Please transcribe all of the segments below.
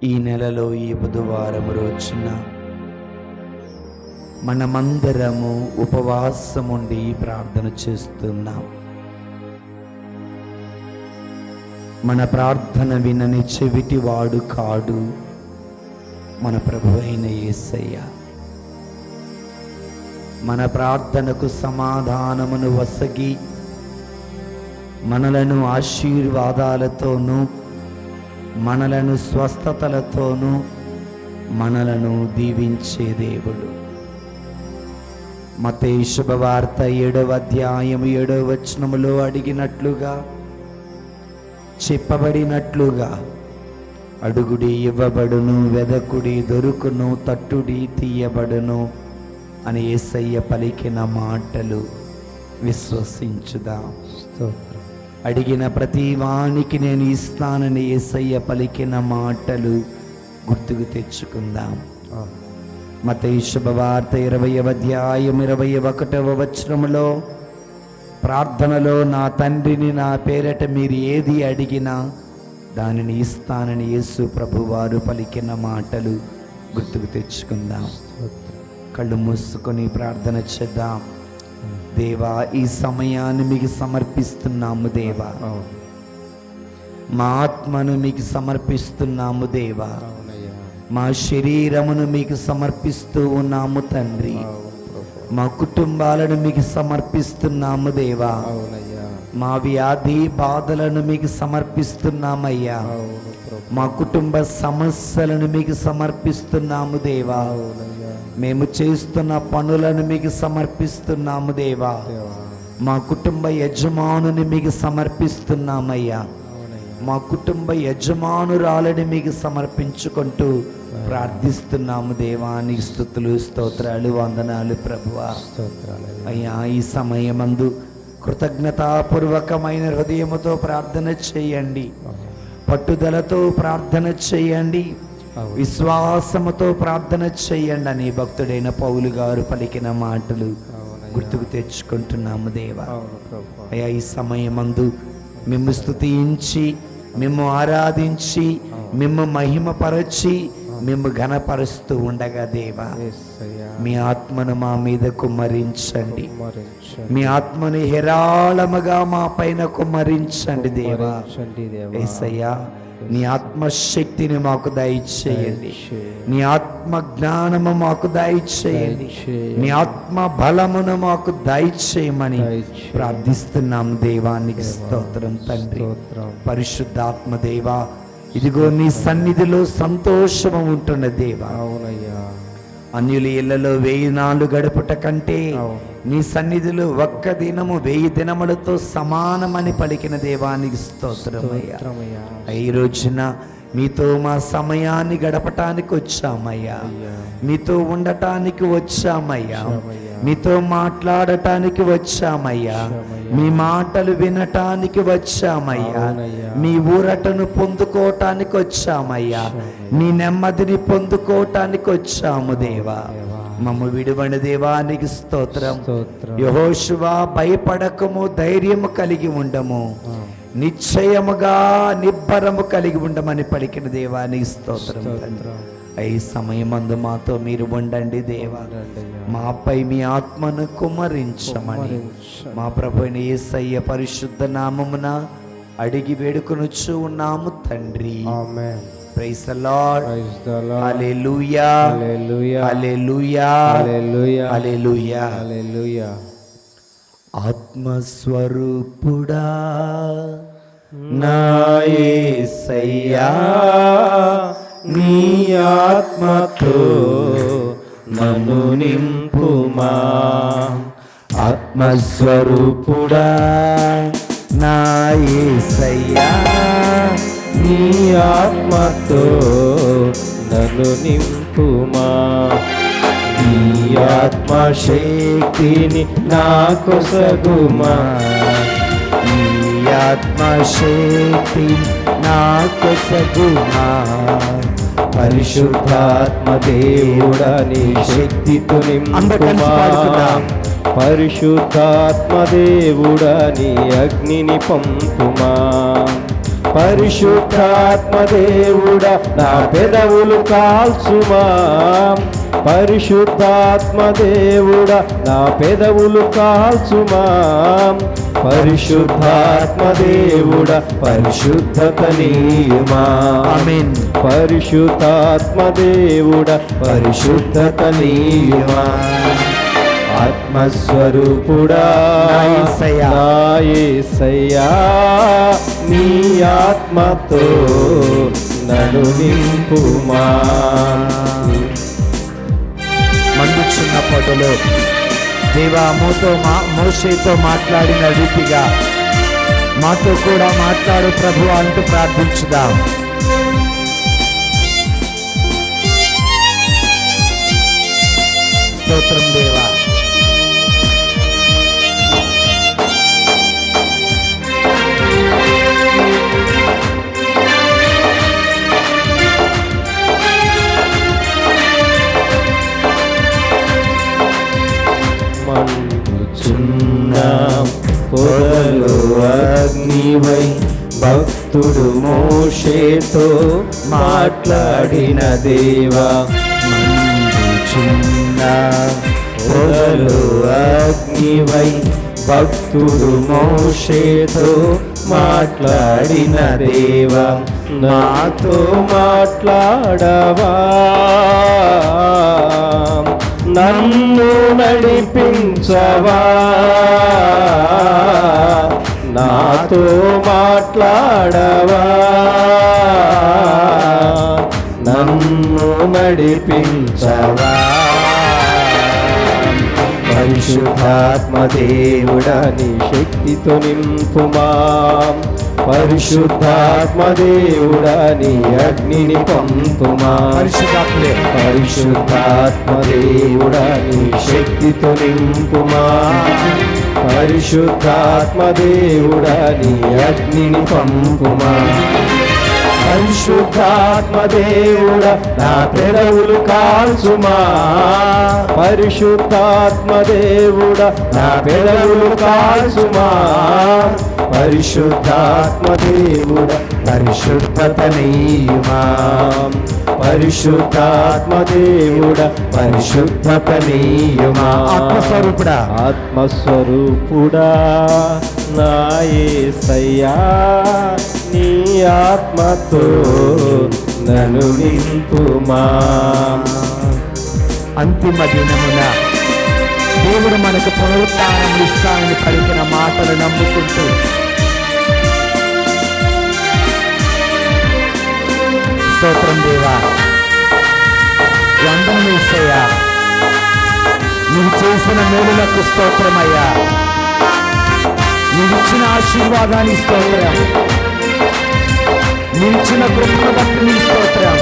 ఈ నెలలో ఈ బుధవారం రోజున మనమందరము ఉపవాసం ఉండి ప్రార్థన చేస్తున్నాం. మన ప్రార్థన వినని చెవిటి వాడు కాడు మన ప్రభు అయిన యేసయ్య. మన ప్రార్థనకు సమాధానమును వసగి మనలను ఆశీర్వాదాలతోనూ మనలను స్వస్థతలతోనూ మనలను దీవించే దేవుడు. మత్తయి శుభవార్త 7వ అధ్యాయము 7వ వచనములో అడిగినట్లుగా, చెప్పబడినట్లుగా అడుగుడి ఇవ్వబడును, వెదకుడి దొరుకును, తట్టుడి తీయబడును అని యేసయ్య పలికిన మాటలు విశ్వసించుదాం. అడిగిన ప్రతి వానికి నేను ఇస్తానని యేసయ్య పలికిన మాటలు గుర్తుకు తెచ్చుకుందాం. మత్తయి శుభవార్త 20వ అధ్యాయం 21వ వచనములో, ప్రార్థనలో నా తండ్రిని నా పేరట మీరు ఏది అడిగినా దానిని ఇస్తానని యేసు ప్రభువారు పలికిన మాటలు గుర్తుకు తెచ్చుకుందాం. కళ్ళు మూసుకొని ప్రార్థన చేద్దాం. దేవా, ఈ సమయాన్ని మీకు సమర్పిస్తున్నాము దేవా. మా ఆత్మను మీకు సమర్పిస్తున్నాము దేవా. మా శరీరమును మీకు సమర్పిస్తూ ఉన్నాము తండ్రి. మా కుటుంబాలను మీకు సమర్పిస్తున్నాము దేవా. మా వ్యాధి బాధలను మీకు సమర్పిస్తున్నామయ్యా. మా కుటుంబ సమస్యలను మీకు సమర్పిస్తున్నాము దేవా. మేము చేస్తున్న పనులను మీకు సమర్పిస్తున్నాము దేవా. మా కుటుంబ యజమానుని మీకు సమర్పిస్తున్నామయ్యా. మా కుటుంబ యజమానురాలని మీకు సమర్పించుకుంటూ ప్రార్థిస్తున్నాము దేవా. నీకు స్తుతులు, స్తోత్రాలు, వందనాలు ప్రభువా. అయ్యా, ఈ సమయమందు కృతజ్ఞతాపూర్వకమైన హృదయముతో ప్రార్థన చేయండి. పట్టుదలతో ప్రార్థన చేయండి. విశ్వాసముతో ప్రార్థన చేయండి అని భక్తుడైన పౌలు గారు పలికిన మాటలు గుర్తుకు తెచ్చుకుంటున్నాము దేవా. అయ్యా, ఈ సమయమందు మిమ్ము స్తుతించి, మిమ్ము ఆరాధించి, మిమ్ము మహిమపరచి, మిమ్ము ఘనపరుస్తూ ఉండగా దేవా, మీ ఆత్మను మా మీద కుమ్మరించండి. మీ ఆత్మను హేరాళముగా మా పైన కుమ్మరించండి దేవా. యేసయ్యా, నీ ఆత్మశక్తిని మాకు దయచేయండి. నీ ఆత్మ జ్ఞానము మాకు దయచేయండి. నీ ఆత్మ బలమును మాకు దయచేయమని ప్రార్థిస్తున్నాం దేవానికి స్తోత్రం తండ్రి. పరిశుద్ధాత్మ దేవా, ఇదిగో నీ సన్నిధిలో సంతోషము ఉంటున్న దేవా. అన్యుల ఇళ్లలో 1000 నాళ్ళు గడుపుట కంటే నీ సన్నిధిలో ఒక్క దినము 1000 దినములతో సమానమని పలికిన దేవానికి స్తోత్రమయ్యా. ఈ రోజున మీతో మా సమయాన్ని గడపటానికి వచ్చామయ్యా. మీతో ఉండటానికి వచ్చామయ్యా. మీతో మాట్లాడటానికి వచ్చామయ్యా. మీ మాటలు వినటానికి వచ్చామయ్యా. మీ ఊరటను పొందుకోవటానికి వచ్చామయ్యా. మీ నెమ్మదిని పొందుకోవటానికి వచ్చాము దేవా. మమ్ము విడువని దేవానికి స్తోత్రం. యెహోషువ, భయపడకము, ధైర్యము కలిగి ఉండము, నిశ్చయముగా నిబ్బరము కలిగి ఉండమని పలికిన దేవానికి స్తోత్రం. ఈ సమయమందు మాతో మీరు ఉండండి దేవా. మాపై మీ ఆత్మను కుమ్మరించమని మా ప్రభువైన యేసయ్య పరిశుద్ధ నామమున అడిగి వేడుకొనుచు ఉన్నాము తండ్రి. ఆమేన్. Praise the Lord. హల్లెలూయా, హల్లెలూయా, హల్లెలూయా, హల్లెలూయా, హల్లెలూయా. ఆత్మస్వరూపుడా నా యేసయ్యా, నీ ఆత్మతో నన్ను నింపుమా. ఆత్మస్వరూపుడా నా యేసయ్యా, నీ ఆత్మతో నన్ను నింపుమా. నీ ఆత్మశక్తిని నాకు సగుమా. నీ ఆత్మశక్తి నాకు సగుమా. పరిశుద్ధాత్మ దేవుడా, నీ శక్తితో నింపుమా. పరిశుద్ధాత్మ దేవుడా, నీ అగ్నిని పంపుమా. పరిశుద్ధాత్మ దేవుడా నా పెదవులు కాల్చుమా, పరిశుద్ధాత్మ దేవుడా నా పెదవులు కాల్చుమా, పరిశుద్ధాత్మ దేవుడా పరిశుద్ధత నీయుమా. ఆమేన్. పరిశుద్ధాత్మ దేవుడా పరిశుద్ధత నీయుమా. ఆత్మస్వరూపుడా నా యేసయ్యా, నా యేసయ్యా, నీ ఆత్మతో నన్ను నింపుమా. మండుచున్నప్పటిలో దేవా మోషేతో మాట్లాడిన రీతిగా మాతో కూడా మాట్లాడు ప్రభు అంటూ ప్రార్థించుదాం. స్తోత్రం దేవా. పొదలు అగ్నివై భక్తుడు మోషేతో మాట్లాడిన దేవా, మండుచున్న పొదలు అగ్నివై భక్తుడు మోషేతో మాట్లాడిన దేవా, నాతో మాట్లాడవా, నన్ను నడిపించవా, నాతో మాట్లాడవా, నన్ను నడిపించవా. పరిశుద్ధాత్మ దేవుడా నీ శక్తితో నింపుమా, పరిశుద్ధాత్మ దేవుడా నీ అగ్నిని పంపుమా. పరిశుద్ధాత్మ దేవుడా నీ శక్తితో నింపుమా, పరిశుద్ధాత్మ దేవుడా నీ అగ్నిని పంపుమా. పరిశుద్ధాత్మ దేవుడా నా పెదవులు కాల్చుమా, పరిశుద్ధాత్మ దేవుడా నా పెదవులు కాల్చుమా, పరిశుద్ధాత్మ దేవుడా పరిశుద్ధత నీయుమా, పరిశుద్ధాత్మ దేవుడా పరిశుద్ధత నీయుమా. ఆత్మస్వరూపుడా, ఆత్మస్వరూపుడా నా యేసయ్యా, నీ ఆత్మతో నన్ను నింపుమా. అంతిమ దినమున దేవుడు మనకు పునరుత్థానం ఇస్తానని పలికిన మాటలు నమ్ముకుంటూ స్తోత్రం దేవా. వందనం యేసయ్యా, నువ్వు చేసిన మేలులకు స్తోత్రమయ్యా, నీవిచ్చిన ఆశీర్వాదానికి స్తోత్రం, నీవిచ్చిన కృపను బట్టి నీ స్తోత్రం.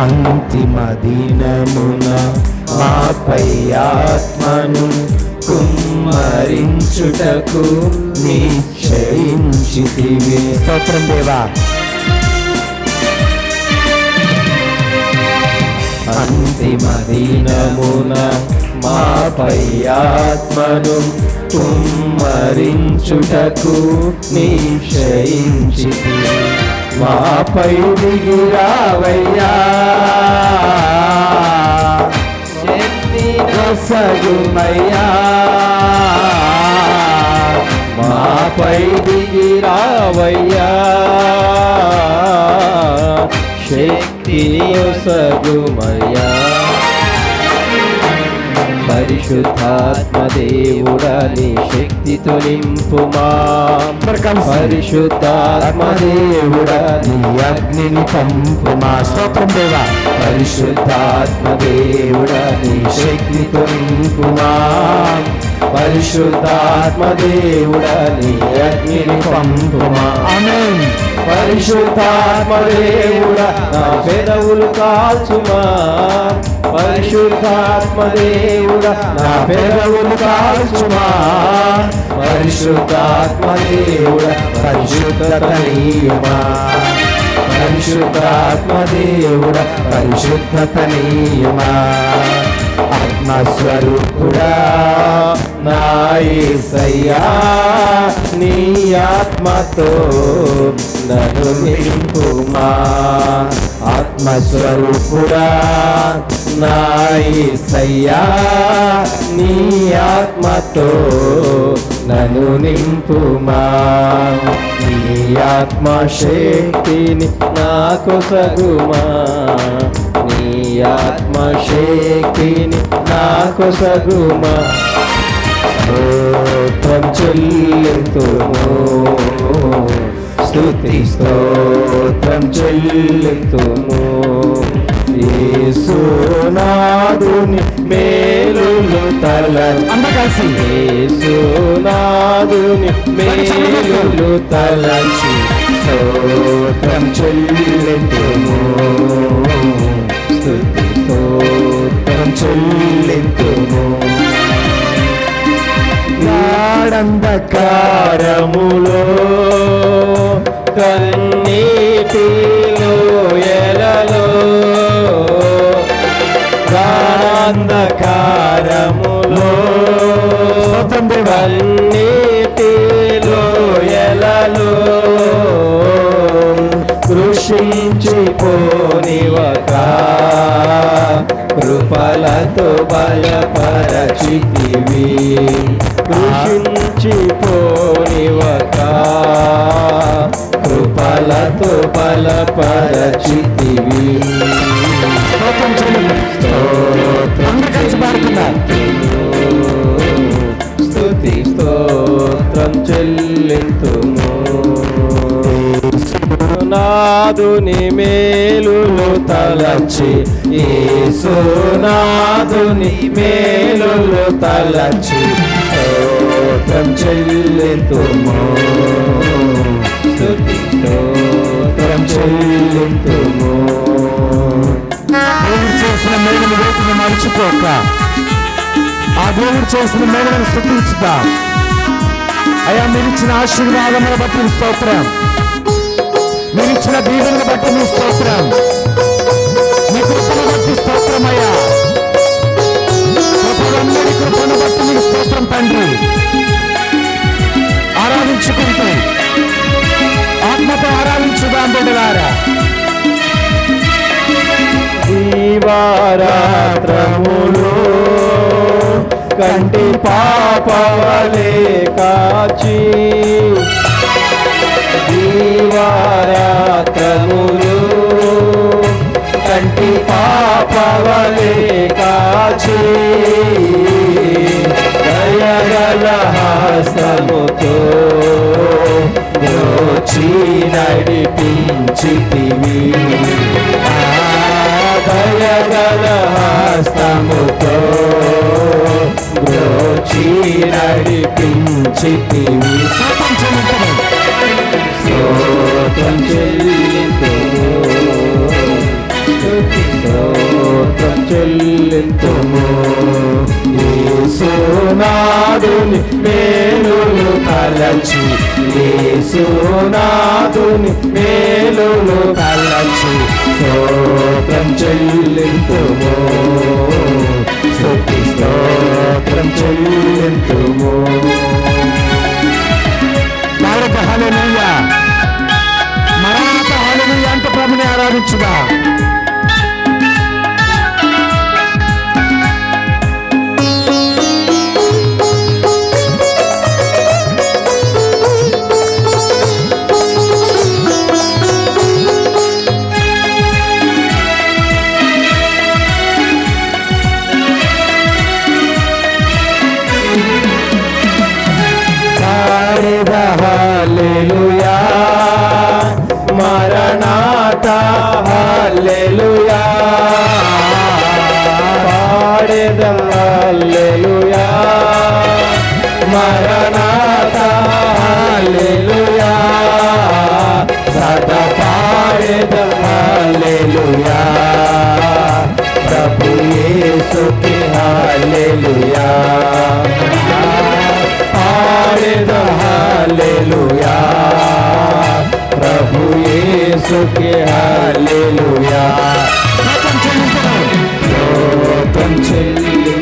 అంతిమ దినమున మాపై ఆత్మను కుమ్మరించుటకు నిశ్చయించితివి. స్తోత్రం దేవా. అంతిమ దినమున మాపై ఆత్మను కుమ్మరించుటకు నిశ్చయించితివి. మాపై దిగిరావయ్యా, శక్తి నొసగుమయ్యా, మాపై దిగిరావయ్యా, శక్తి నొసగుమయ్యా. పరిశుద్ధాత్మ దేవుడా నీ శక్తితో నింపుమా, పరిశుద్ధాత్మ దేవుడా నీ అగ్నిని పంపుమా. స్తోత్రం దేవా. పరిశుద్ధాత్మ దేవుడా నీ శక్తితో నింపుమా, పరిశుద్ధాత్మ దేవుడా నీ అగ్నిని పంపుమా. ఆమేన్. పరిశుద్ధాత్మ దేవుడా నా పెదవులు కాల్చుమా, పరిశుద్ధాత్మ దేవుడా నా పెదవులు కాల్చుమా, పరిశుద్ధాత్మ దేవుడా పరిశుద్ధత నీయుమా, పరిశుద్ధాత్మ దేవుడా పరిశుద్ధత నీయుమా. ఆత్మస్వరూపుడా నా యేసయ్యా నీ ఆత్మతో నన్ను నింపుమా. ఆత్మస్వరూపుడా నా యేసయ్యా నీ ఆత్మతో నన్ను నింపుమా. నీ ఆత్మ శక్తిని నాకు సగుమా. నీ ఆత్మ శక్తిని నాకు సగుమా. స్తోత్రం చెల్లింతుము, స్తుతి స్తోత్రం చెల్లింతుము. యేసునాథుని మేలులు తలచి, యేసునాథుని మేలులు తలచి స్తోత్రం చెల్లింతుము, స్తుతి స్తోత్రం చెల్లింతుము. గాఢంధకారములో కన్నీటిలో ఎలలో, గాఢంధకారములో కన్నీటిలో ఎలలో కృషించిపోనివక కృపలతో బలపరచితివి. కృషించిపోనివక కృపలతో బలపరచితివి. స్తుతి స్తోత్రం చెల్లింతుము. నాదుని మేలులు తలచి, యేసునాథుని మేలులు తలచి స్తోత్రం చెల్లింతుము, స్తుతి స్తోత్రం చెల్లింతుము. దేవుడు చేసిన మేలును వేటిని మర్చిపోక ఆ దేవుడు చేసిన మేలును స్తుతించుదాం. అయ్యా మీరిచ్చిన ఆశీర్వాదమును బట్టి స్తోత్రం, మీరిచ్చిన దీవెనను బట్టి మీ స్తోత్రం, మీ కృపను బట్టి స్తోత్రం. అయ్యా కృపలందరి కృపను బట్టి మీకు స్తోత్రం తండ్రి. ఆరాధించుకుంటూ ఆత్మతో ఆరాధించుదాం బిడ్డలారా. దీవారాత్రములో కంటి పాపవలే కాచి, దీవారాత్రములో కంటి పాపవలే కాచి, దయగల హస్తముతో బ్రోచి నడిపించితివి. దయగల హస్తముతో బ్రోచి నడిపించితివి. స్తోత్రం చెల్లింతుము, స్తుతి స్తోత్రం చెల్లింతుము. యేసునాథుని మేలులు తలచి, యేసునాథుని మేలులు తలచి స్తోత్రం చెల్లింతుము, స్తుతి స్తోత్రం చెల్లింతుము. హల్లెలూయా, మరణాత హల్లెలూయా అంటూ ప్రభుని ఆరాధించుదా. హల్లెలూయా, మరణాత హల్లెలూయా, పాడెదం హల్లెలూయా, మరణాత హల్లెలూయా, సదా పాడెదం హల్లెలూయా, ప్రభు యేసుకి హల్లెలూయా, పాడెదం హల్లెలూయా, ప్రభు యేసుకి హల్లెలూయా. స్తోత్రం చెల్లించుదాం, స్తోత్రం చెల్లించుదాం.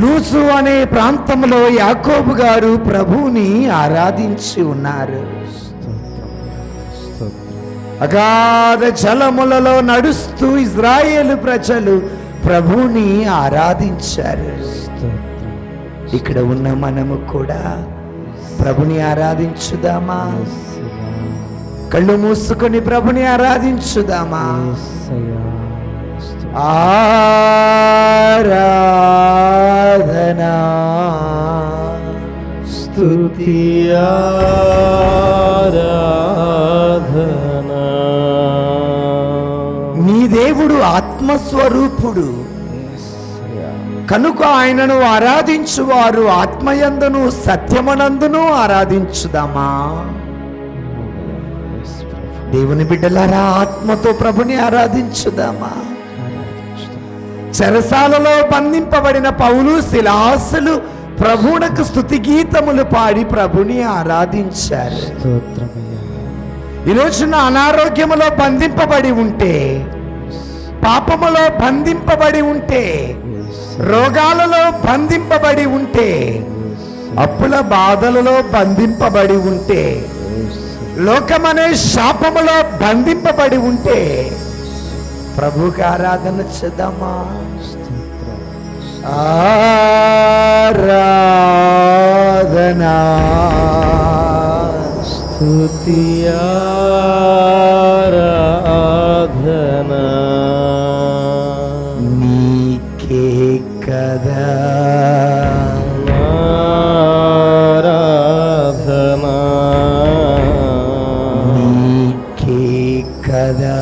లూసు అనే ప్రాంతంలో యాకోబు గారు ప్రభువుని ఆరాధించి ఉన్నారు. అగాధ జలములలో నడుస్తూ ఇజ్రాయేలు ప్రజలు ప్రభువుని ఆరాధించారు. ఇక్కడ ఉన్న మనము కూడా ప్రభుని ఆరాధించుదామా? కళ్ళు మూసుకొని ప్రభుని ఆరాధించుదామా? ఆరాధనా స్తుతి ఆరాధనా. నీ దేవుడు ఆత్మస్వరూపుడు కనుక ఆయనను ఆరాధించువారు ఆత్మయందును సత్యమనందును ఆరాధించుదామా? దేవుని బిడ్డలారా, ఆత్మతో ప్రభుని ఆరాధించుదామా? చెరసాలలో బంధింపబడిన పౌలు శిలాసులు ప్రభువునకు స్తుతి గీతములు పాడి ప్రభుని ఆరాధించారు. ఈరోజున అనారోగ్యములో బంధింపబడి ఉంటే, పాపములో బంధింపబడి ఉంటే, రోగాలలో బంధింపబడి ఉంటే, అప్పుల బాధలలో బంధింపబడి ఉంటే, లోకమనే శాపములో బంధింపబడి ఉంటే ప్రభుకి ఆరాధన చేద్దామా? ఆరాధనా స్తుతి ఆరాధనా నీకే కదా ఆరాధనా నీకే కదా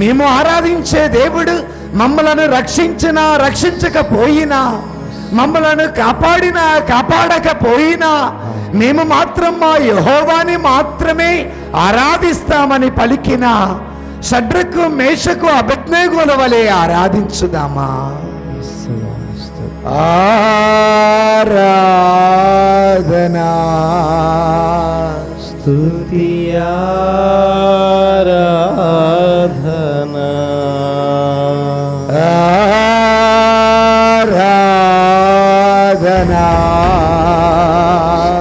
మేము ఆరాధించే దేవుడు మమ్మలను రక్షించినా రక్షించకపోయినా, మమ్మలను కాపాడినా కాపాడకపోయినా, మేము మాత్రం మా యెహోవాని మాత్రమే ఆరాధిస్తామని పలికిన షడ్రకు మేషకు అబేద్నెగోల వలె ఆరాధించుదామా? ఆరాధనా స్తుతి ఆరాధనా ఆరాధనా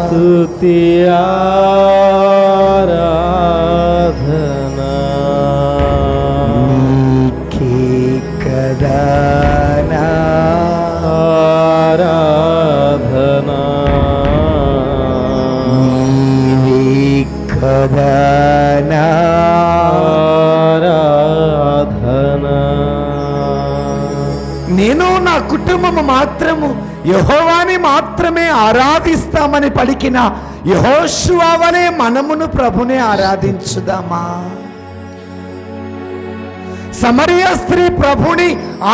స్తుతి ఆరాధనా నీకే కదా ఆరాధనా ఆరాధనా నేను నా కుటుంబము మాత్రము యెహోవాని మాత్రమే ఆరాధిస్తామని పలికిన యెహోషువ వలె మనమును ప్రభునే ఆరాధించుదామా? సమరయ స్త్రీ ప్రభుని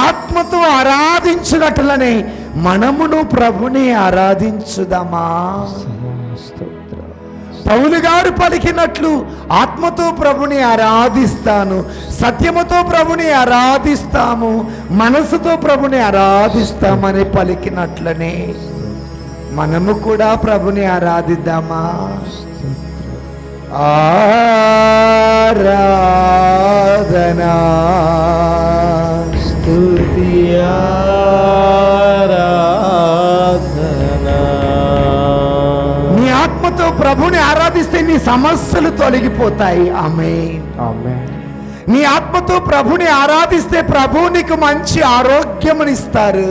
ఆత్మతో ఆరాధించినట్లనే మనమును ప్రభుని ఆరాధించుదామా? పౌలు గారు పలికినట్లు ఆత్మతో ప్రభుని ఆరాధిస్తాను, సత్యముతో ప్రభుని ఆరాధిస్తాము, మనసుతో ప్రభుని ఆరాధిస్తామని పలికినట్లనే మనము కూడా ప్రభుని ఆరాధిద్దామా? ఆరాధనా స్తుతి ఆరాధనా. నీ ఆత్మతో ప్రభుని ఆరాధిస్తే నీ సమస్యలు తొలగిపోతాయి. ఆమేన్. నీ ఆత్మతో ప్రభుని ఆరాధిస్తే ప్రభువు నీకు మంచి ఆరోగ్యమునిస్తారు.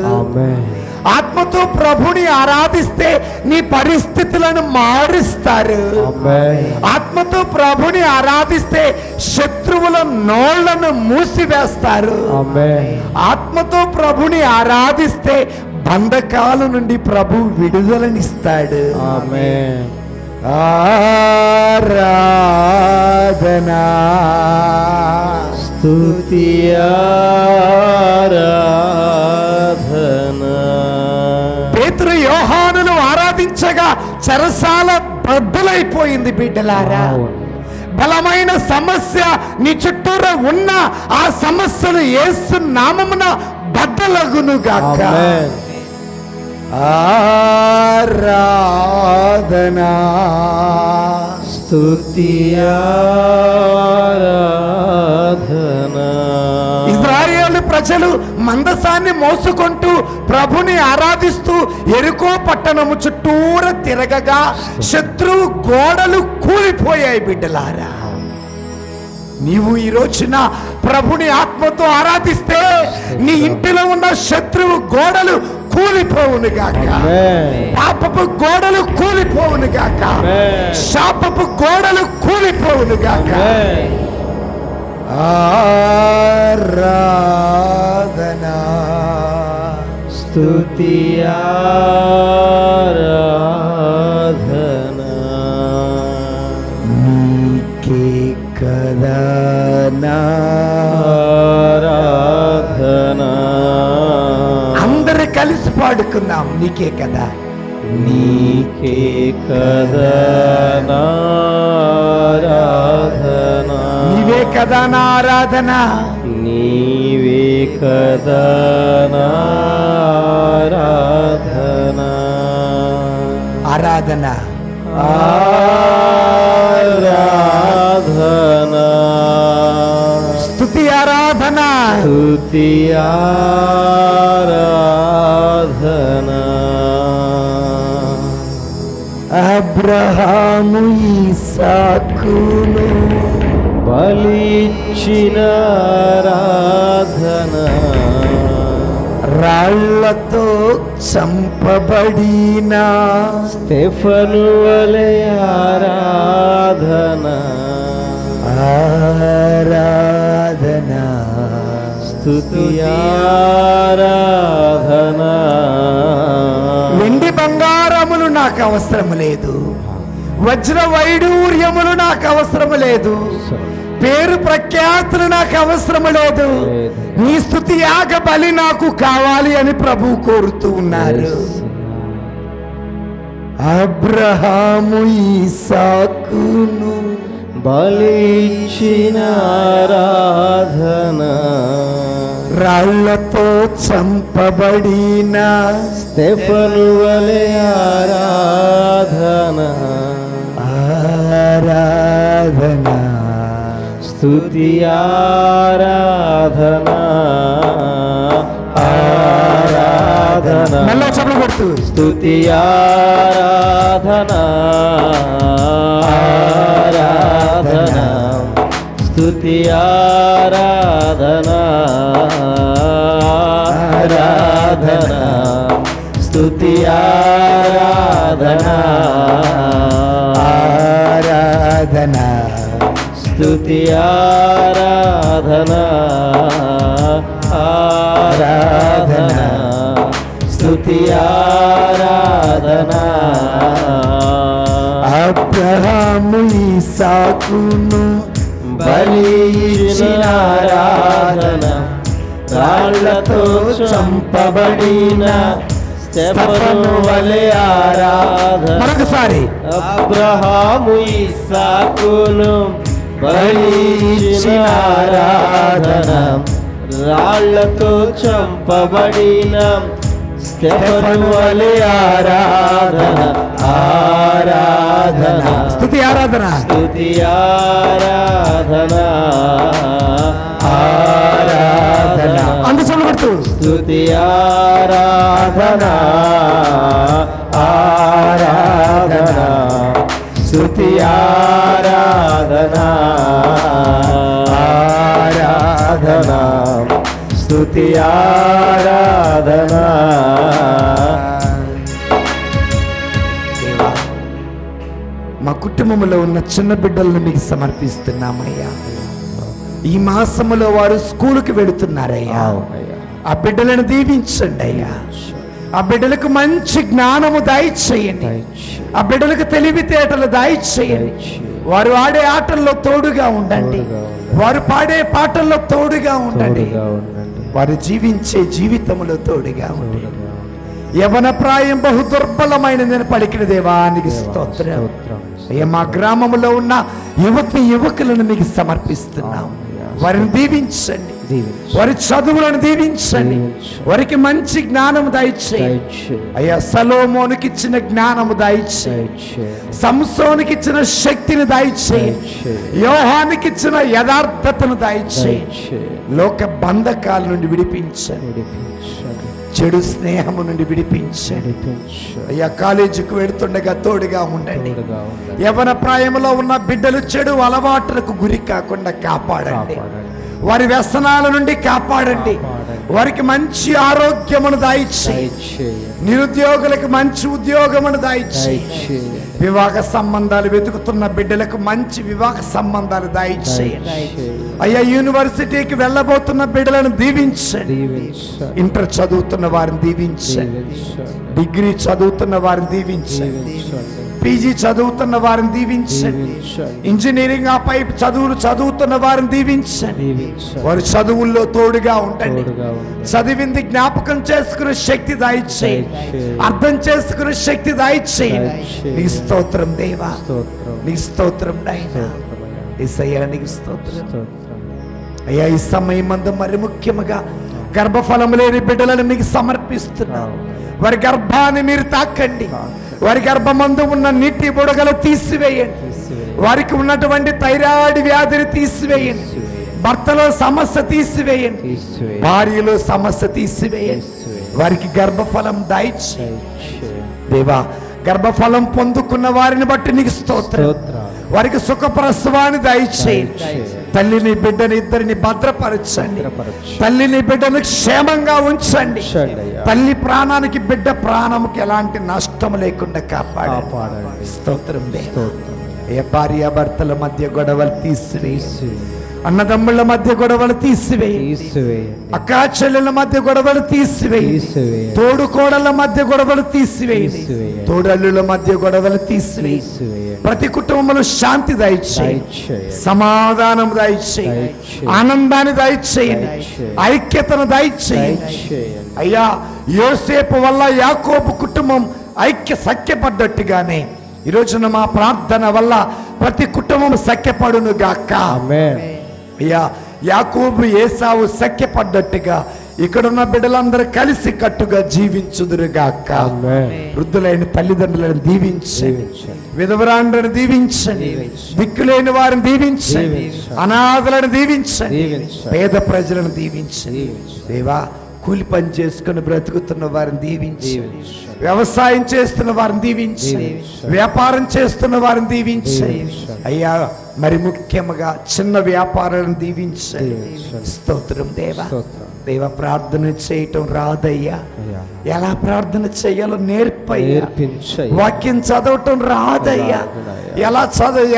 ఆత్మతో ప్రభుని ఆరాధిస్తే నీ పరిస్థితులను మారుస్తారు. ఆత్మతో ప్రభుని ఆరాధిస్తే శత్రువుల నోళ్లను మూసివేస్తారు. ఆత్మతో ప్రభుని ఆరాధిస్తే బంధకాల నుండి ప్రభు విడుదలనిస్తాడు. ఆరాధనా స్తుతి ఆరాధనా. పేతురు యోహానును ఆరాధించగా చెరసాల బద్దలైపోయింది. బిడ్డలారా, బలమైన సమస్య నీ చుట్టూరా ఉన్న ఆ సమస్యలు యేసు నామమున బద్దలగును గాక. ఆరాధనా స్తుతి ఆరాధన. ఇశ్రాయేలు ప్రజలు మందసాన్ని మోసుకుంటూ ప్రభుని ఆరాధిస్తూ ఎరుకో పట్టణము చుట్టూరా తిరగగా శత్రువు గోడలు కూలిపోయాయి బిడ్డలారా. నీవు ఈ రోజున ప్రభుని ఆత్మతో ఆరాధిస్తే నీ ఇంటిలో ఉన్న శత్రువు గోడలు కూలిపోవును గాక, పాపపు గోడలు కూలిపోవును గాక, శాపపు గోడలు కూలిపోవును గాక. ఆరాధన స్తుతి ఆరాధన. నీకే కదా నా ఆరాధన. అందరూ కలిసి పాడుకుందాం. నీకే కదా, నీకే కదా నా ఆరాధన. నీవే కదా నా ఆరాధన, నీవే కదా నా ఆరాధన. ఆరాధన ఆరాధన. స్తుతి ఆరాధన, స్తుతి ఆరాధన. అబ్రహాము ఇస్సాకును బలిచ్చిన ఆరాధన. రాళ్లతో చంపబడిన స్టెఫను వలె ఆరాధన. ఆరాధన స్తుతి ఆరాధన. వెండి బంగారములు నాకు అవసరం లేదు, వజ్ర వైడూర్యములు నాకు అవసరం లేదు, పేరు ప్రఖ్యాతులు నాకు అవసరం లేదు, నీ స్తుతి యాగ బలి నాకు కావాలి అని ప్రభు కోరుతూ ఉన్నారు. అబ్రహాము ఇస్సాకును బలిచ్చిన ఆరాధన. రాళ్లతో చంపబడిన స్టెఫను వలె ఆరాధన. ఆరాధన స్తుతి ఆరాధన. ఆరాధన. మళ్ళా చప్పట్లు కొడుతూ స్తుతి ఆరాధన. ఆరాధన. స్తుతి ఆరాధన. ఆరాధన. స్తుతి ఆరాధన. ఆరాధన స్తుతి ఆరాధన. ఆరాధన. స్తుతి ఆరాధన. అబ్రహాము ఇస్సాకును బలిచ్చిన ఆరాధన. రాళ్లతో చంపబడిన స్టెఫను వలె ఆరాధన. మరొకసారి అబ్రహాము ఇస్సాకును బలిచ్చిన ఆరాధన. రాళ్లతో చంపబడిన స్టెఫను వలె ఆరాధన. ఆరాధన. స్తుతి ఆరాధన స్తుతి ఆరాధన. ఆరాధన. అందుచలు కొడుతూ స్తుతి ఆరాధన. ఆరాధన. స్తుతి ఆరాధన. ఆరాధన. స్తుతి ఆరాధన. దేవా, మా కుటుంబంలో ఉన్న చిన్న బిడ్డలను మీకు సమర్పిస్తున్నామయ్యా. ఈ మాసములో వారు స్కూలుకి వెళుతున్నారయ్యా. ఆ బిడ్డలను దీవించండి అయ్యా. ఆ బిడ్డలకు మంచి జ్ఞానము దయచేయండి. ఆ బిడ్డలకు తెలివితేటలు దయచేయండి. వారు ఆడే ఆటల్లో తోడుగా ఉండండి. వారు పాడే పాటల్లో తోడుగా ఉండండి. వారు జీవించే జీవితంలో తోడుగా ఉండండి. యవన ప్రాయం బహు దుర్బలమైన నేను పలికిన దేవానికి స్తోత్రం. అయ్యా, మా గ్రామంలో ఉన్న యువతి యువకులను మీకు సమర్పిస్తున్నాం. వారిని దీవించండి, దీవించు. వారి చదువులను దీవించండి, దీవించు. వారికి మంచి జ్ఞానము దయచేయండి దయచేయి. అయ్యా. సలోమోనికి ఇచ్చిన జ్ఞానము దయచేయండి, దయచేయి. సంసోనికి ఇచ్చిన శక్తిని దయచేయండి, దయచేయి. యోహానికి ఇచ్చిన యథార్థతను దయచేయండి. దయచేయి. లోక బంధకాల నుండి విడిపించండి, విడిపించండి. చెడు స్నేహము నుండి విడిపించండి విడిపించండి. అయ్యా. కాలేజీకి వెళుతుండగా తోడుగా ఉండండి. తోడుగా ఉండండి. యవన ప్రాయంలో ఉన్న బిడ్డలు చెడు అలవాట్లకు గురి కాకుండా కాపాడండి, కాపాడండి. వారి వ్యసనాల నుండి కాపాడండి, కాపాడండి. వారికి మంచి ఆరోగ్యమును దయచేయండి, దయచేయి. నిరుద్యోగులకు మంచి ఉద్యోగమును దయచేయండి, దయచేయి. వివాహ సంబంధాలు వెతుకుతున్న బిడ్డలకు మంచి వివాహ సంబంధాలు దయచేయండి దయచేయి. అయ్యా. యూనివర్సిటీకి వెళ్ళబోతున్న బిడ్డలను దీవించండి, దీవించండి. ఇంటర్ చదువుతున్న వారిని దీవించండి, దీవించండి. డిగ్రీ చదువుతున్న వారిని దీవించండి, దీవించండి. పీజీ చదువుతున్న వారిని దీవించండి, దీవించండి. ఇంజనీరింగ్ ఆ పై చదువులు చదువుతున్న వారిని దీవించండి. దీవించండి. వారి చదువుల్లో తోడుగా ఉండండి, తోడుగా ఉండండి. చదివింది జ్ఞాపకం చేసుకునే శక్తి దయచేయండి, దయచేయండి. అర్థం చేసుకునే శక్తి దయచేయండి. దయచేయండి. నీ స్తోత్రం దేవా, స్తోత్రం. నీ స్తోత్రం నాయనా. స్తోత్రమయ్యా. యేసయ్యా నీకు స్తోత్రం. స్తోత్రం. అయ్యా, ఈ సమయం మందు మరి ముఖ్యముగా గర్భఫలం లేని బిడ్డలను మీకు సమర్పిస్తున్నాను. వారి గర్భాన్ని మీరు తాకండి, వారి గర్భమందు ఉన్న నీటి బుడగలు తీసివేయండి, వారికి ఉన్నటువంటి థైరాయిడ్ వ్యాధిని తీసివేయండి, భర్తలో సమస్య తీసివేయండి, తీసివేయి. భార్యలో సమస్య తీసివేయండి, తీసివేయి. వారికి గర్భఫలం దయచేయండి దయచేయి. దేవా. గర్భఫలం పొందుకున్న వారిని బట్టి నీకు స్తోత్రం. స్తోత్రం. వారికి సుఖప్రసవాన్ని దయచేయండి, దయచేయండి. తల్లిని బిడ్డని ఇద్దరిని భద్రపరచండి, భద్రపరచు. తల్లిని బిడ్డను క్షేమంగా ఉంచండి, ఉంచండి అయ్యా. తల్లి ప్రాణానికి బిడ్డ ప్రాణంకి ఎలాంటి నష్టం లేకుండా కాపాడండి. కాపాడండి. స్తోత్రం దేవా. స్తోత్రం. ఏ భార్యాభర్తల మధ్య గొడవలు తీసివేసి, తీసివేయి. అన్నదమ్ముల మధ్య గొడవలు తీసివేయండి, తీసివేయండి. అక్కా చెల్లెల మధ్య గొడవలు తీసివేయండి, తీసివేయండి. తోడు కోడళ్ళ మధ్య గొడవలు తీసివేయండి, తీసివేయండి. తోడల్లుల మధ్య గొడవలు తీసివేయండి. తీసివేయండి. ప్రతి కుటుంబంలో శాంతి దయచేయండి, దయచేయండి. సమాధానం దయచేయండి, దయచేయండి. ఆనందాన్ని దయచేయండి, దయచేయండి. ఐక్యతను దయచేయండి. దయచేయండి. అయ్యా, యోసేపు వల్ల యాకోబు కుటుంబం సఖ్యపడ్డట్టుగానే ఈ రోజున మా ప్రార్థన వల్ల ప్రతి కుటుంబం సఖ్యపడును గాక. ఆమేన్. అయ్యా, యాకోబు ఏసావు సఖ్యపడ్డట్టుగా ఇక్కడున్న బిడ్డలందరూ కలిసి కట్టుగా జీవించుదురుగాక. ఆమేన్. వృద్ధులైన తల్లిదండ్రులను దీవించండి, దీవించండి. విధవరాండ్రను దీవించండి, దీవించండి. దిక్కులేని వారిని దీవించండి, దీవించండి. అనాథలను దీవించండి, దీవించండి. పేద ప్రజలను దీవించండి. దీవించండి. దేవా, కూలి పని చేసుకుని బ్రతుకుతున్న వారిని దీవించండి, దీవించండి. వ్యవసాయం చేస్తున్న వారిని దీవించండి, దీవించండి. వ్యాపారం చేస్తున్న వారిని దీవించండి. దీవించండి. అయ్యా, మరి ముఖ్యంగా చిన్న వ్యాపారాలను దీవించండి. దీవించండి. స్తోత్రం దేవా. స్తోత్రం. దేవ, ప్రార్థన చేయటం రాదయ్యా, అయ్యా. ఎలా ప్రార్థన చేయాలో నేర్పయ్యా. నేర్పించయ్యా. వాక్యం చదవటం రాదయ్యా, రాదయ్యా.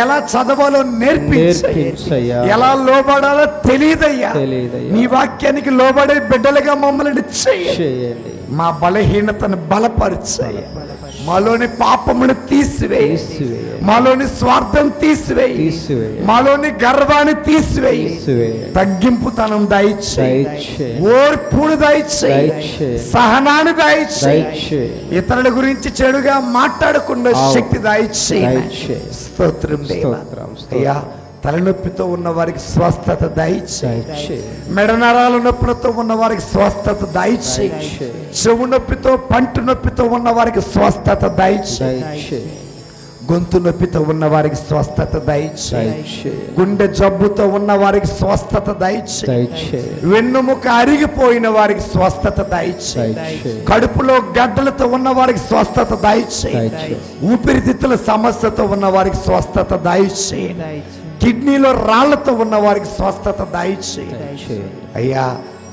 ఎలా చదవాలో నేర్పించయ్యా, నేర్పించయ్యా. ఎలా లోబడాలో తెలియదయ్యా. తెలియదయ్యా. నీ వాక్యానికి లోబడే బిడ్డలుగా మమ్మల్ని చేయండి. చేయండి. మా బలహీనతను బలపరచయ్యా, మాలోని పాపమును తీసివేయి, తీసివేయి. మాలోని స్వార్థం తీసివేయి, తీసివేయి. మాలోని గర్వాన్ని తీసివేయి, తీసివేయి. తగ్గింపుతనం దయచేయి, దయచేయి. ఓర్పును దయచేయి, దయచేయి. సహనాన్ని దయచేయి, దయచేయి. ఇతరుల గురించి చెడుగా మాట్లాడకుండా అవును. శక్తి దయచేయి. దయచేయి. స్తోత్రం దేవా. స్తోత్రం. అయ్యా, తలనొప్పితో ఉన్న వారికి స్వస్థత దయచేయి, దయచేయి. మెడనరాల నొప్పులతో ఉన్న వారికి స్వస్థత దయచేయి, దయచేయి. చెవు నొప్పితో పంటి నొప్పితో ఉన్న వారికి స్వస్థత దయచేయి, దయచేయి. గొంతు నొప్పితో ఉన్న వారికి స్వస్థత దయచేయి, దయచేయి. గుండె జబ్బుతో ఉన్న వారికి స్వస్థత దయచేయి, దయచేయి. వెన్నుముక అరిగిపోయిన వారికి స్వస్థత దయచేయి, దయచేయి. కడుపులో గడ్డలతో ఉన్న వారికి స్వస్థత దయచేయి, దయచేయి. ఊపిరితిత్తుల సమస్యతో ఉన్న వారికి స్వస్థత దయచేయి, కిడ్నీలో రాళ్లతో ఉన్న వారికి స్వస్థత దయచేయి. దయచేయి. అయ్యా,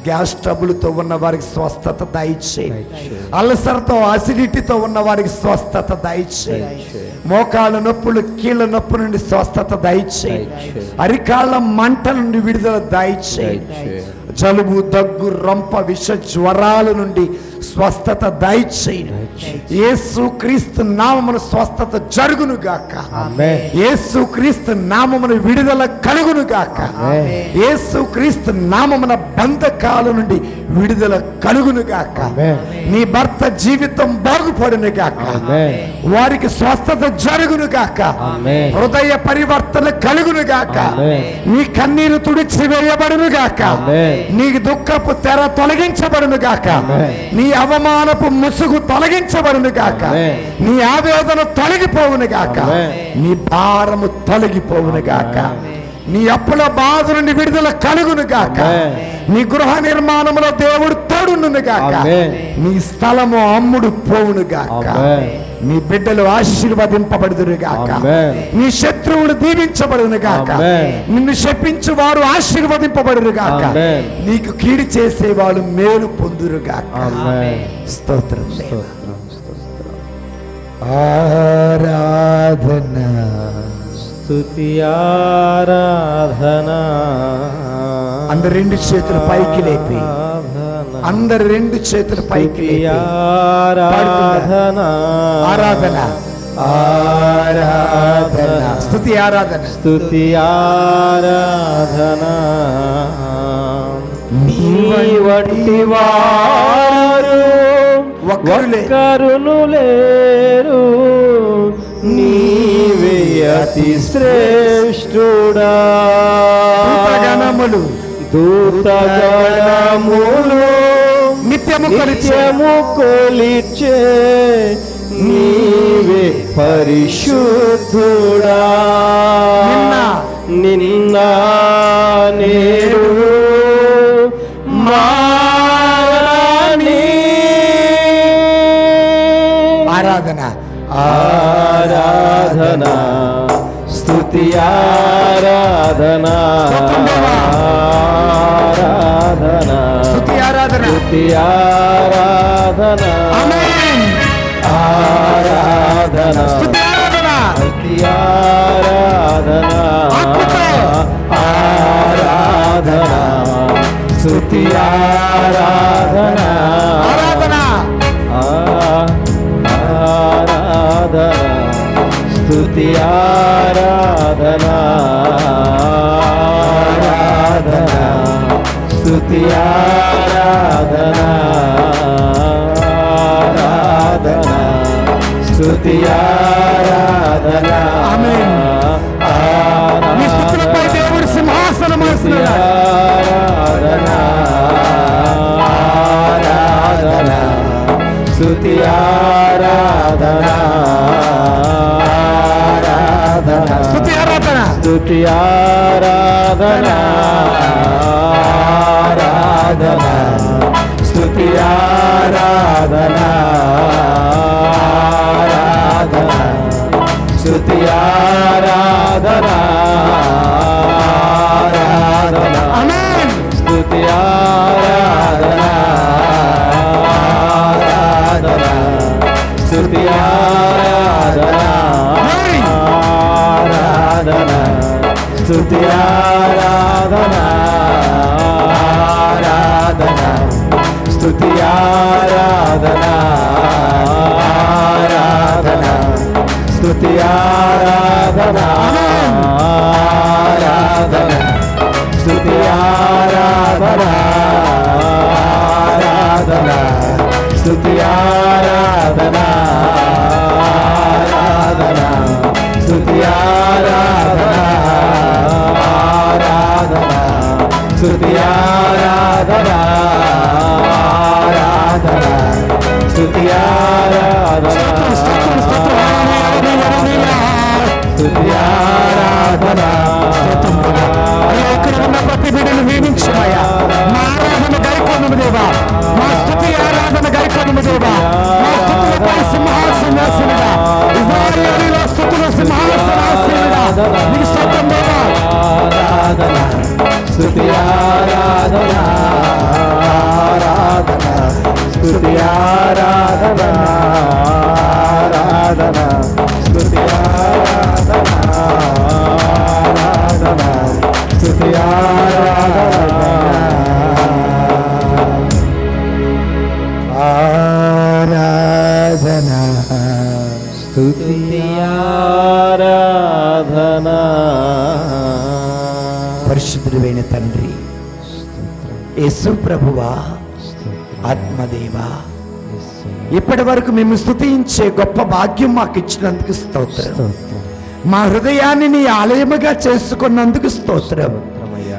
గ్యాస్ ట్రబుల్తో ఉన్న వారికి స్వస్థత దయచేయి, దయచేయి. అల్సర్తో అసిడిటీతో ఉన్న వారికి స్వస్థత దయచేయి, దయచేయి. మోకాళ్ళ నొప్పులు కీళ్ళ నొప్పి నుండి స్వస్థత దయచేయి, దయచేయి. అరికాళ్ళ మంట నుండి విడుదల దయచేయి, దయచేయి. జలుబు దగ్గు రొంప విష జ్వరాల నుండి స్వస్థత దయచేయండి. యేసు క్రీస్తు నామమున స్వస్థత జరుగును గాక. ఆమేన్. యేసు క్రీస్తు నామమున విడుదల కలుగును గాక. యేసు క్రీస్తు నామమున బంధకాల నుండి విడుదల కలుగును గాక. ఆమేన్. నీ భర్త జీవితం బాగుపడును గాక. ఆమేన్. వారికి స్వస్థత జరుగును గాక. ఆమేన్. హృదయ పరివర్తన కలుగును గాక. ఆమేన్. నీ కన్నీరు తుడిచి వేయబడును గాక. ఆమేన్. నీ దుఃఖపు తెర తొలగించబడును గాక. ఆమేన్. నీ అవమానపు ముసుగు తొలగించబడును గాక. ఆమేన్. నీ ఆవేదన తొలగిపోవును గాక. ఆమేన్. నీ భారము తొలగిపోవును గాక. నీ అప్పుల బాధ నుండి విడుదల కలుగును గాక. ఆమేన్. నీ గృహ నిర్మాణంలో దేవుడు తోడును గాక. ఆమేన్. నీ స్థలము అమ్ముడు పోవును గాక. ఆమేన్. నీ బిడ్డలు ఆశీర్వదింపబడుదురు గాక. ఆమేన్. నీ శత్రువులు దీవించబడును గాక. ఆమేన్. నిన్ను శపించు వారు ఆశీర్వదింపబడును గాక. ఆమేన్. నీకు కీడు చేసే వాళ్ళు మేలు పొందురు గాక. ఆమేన్. స్తోత్రం. స్తోత్రం, స్తోత్రం. ఆరాధన స్తుతి ఆరాధన. అందరు రెండు చేతులు పైకి లేపి, అందరు రెండు చేతులు పైకి లేపి ఆరాధన. ఆరాధన ఆరాధన స్తుతి ఆరాధన. స్తుతి ఆరాధన. నీ వంటి వారు ఒక్కరును లేరు, నీవే అతి శ్రేష్ఠుడా. దూతగణములు దూతగణములు నిత్యము కొలిచే నిత్యము కొలిచే, నీవే పరిశుద్ధుడా. నిన్న నేడు మారని. ఆరాధన ఆరాధన స్తుతి ఆరాధన. ఆరాధన స్తుతి ఆరాధన. స్తుతి ఆరాధన. ఆమేన్. ఆరాధన స్తుతి ఆరాధన. స్తుతి ఆరాధన. ఆరాధన స్తుతి ఆరాధన. ఆరాధన ఆరాధన స్తుతి ఆరాధన. ఆరాధన స్తుతి ఆరాధన. ఆరాధన స్తుతి ఆరాధన. ఆమేన్. మీ స్తుతులపై దేవుడు సింహాసనమాసీనుడు. ఆరాధన. ఆరాధన స్తుతి ఆరాధన. ఆరాధన స్తుతి ఆరాధన. స్తుతి ఆరాధన. ఆరాధన స్తుతి ఆరాధన. ఆరాధన స్తుతి ఆరాధన. ఆరాధన ఆమేన్. స్తుతి ఆరాధన. ఆరాధన స్తుతి ఆరాధన. ఆరాధన స్తుతి ఆరాధన. ఆరాధన స్తుతి ఆరాధన. ఆరాధన స్తుతి ఆరాధన. ఆరాధన స్తుతి ఆరాధన. ఆరాధన స్తుతి ఆరాధన. ఆరాధన స్తుతి ఆరాధన. ఆరాధన స్తుతి ఆరాధన. ఆరాధన స్తుతి ఆరాధన. స్తుతి ఆరాధన. ఇక్కడ ఉన్న ప్రతి బిడ్డను దీవించుమయ్యా. మా ఆరాధన గైకొనుము దేవా. మా స్తుతి ఆరాధన గైకొనుము దేవా. మా స్తుతులపై సింహాసనాసీనుడా. ఇశ్రాయేలీయుల స్తుతుల సింహాసనాసీనుడా. నీకు స్తోత్రం దేవా. ఆరాధన స్తుతి ఆరాధన. ఆరాధన స్తుతి ఆరాధన. ఆరాధన స్తుతి ఆరాధన. ఆరాధన స్తుతి ఆరాధన. పరిశుద్ధుడైన తండ్రి యేసు ప్రభువా, ఆత్మదేవా, ఇప్పటి వరకు మేము స్తుతించే గొప్ప భాగ్యం మాకు ఇచ్చినందుకు స్తోత్రం. మా హృదయాన్ని నీ ఆలయముగా చేసుకున్నందుకు స్తోత్రం.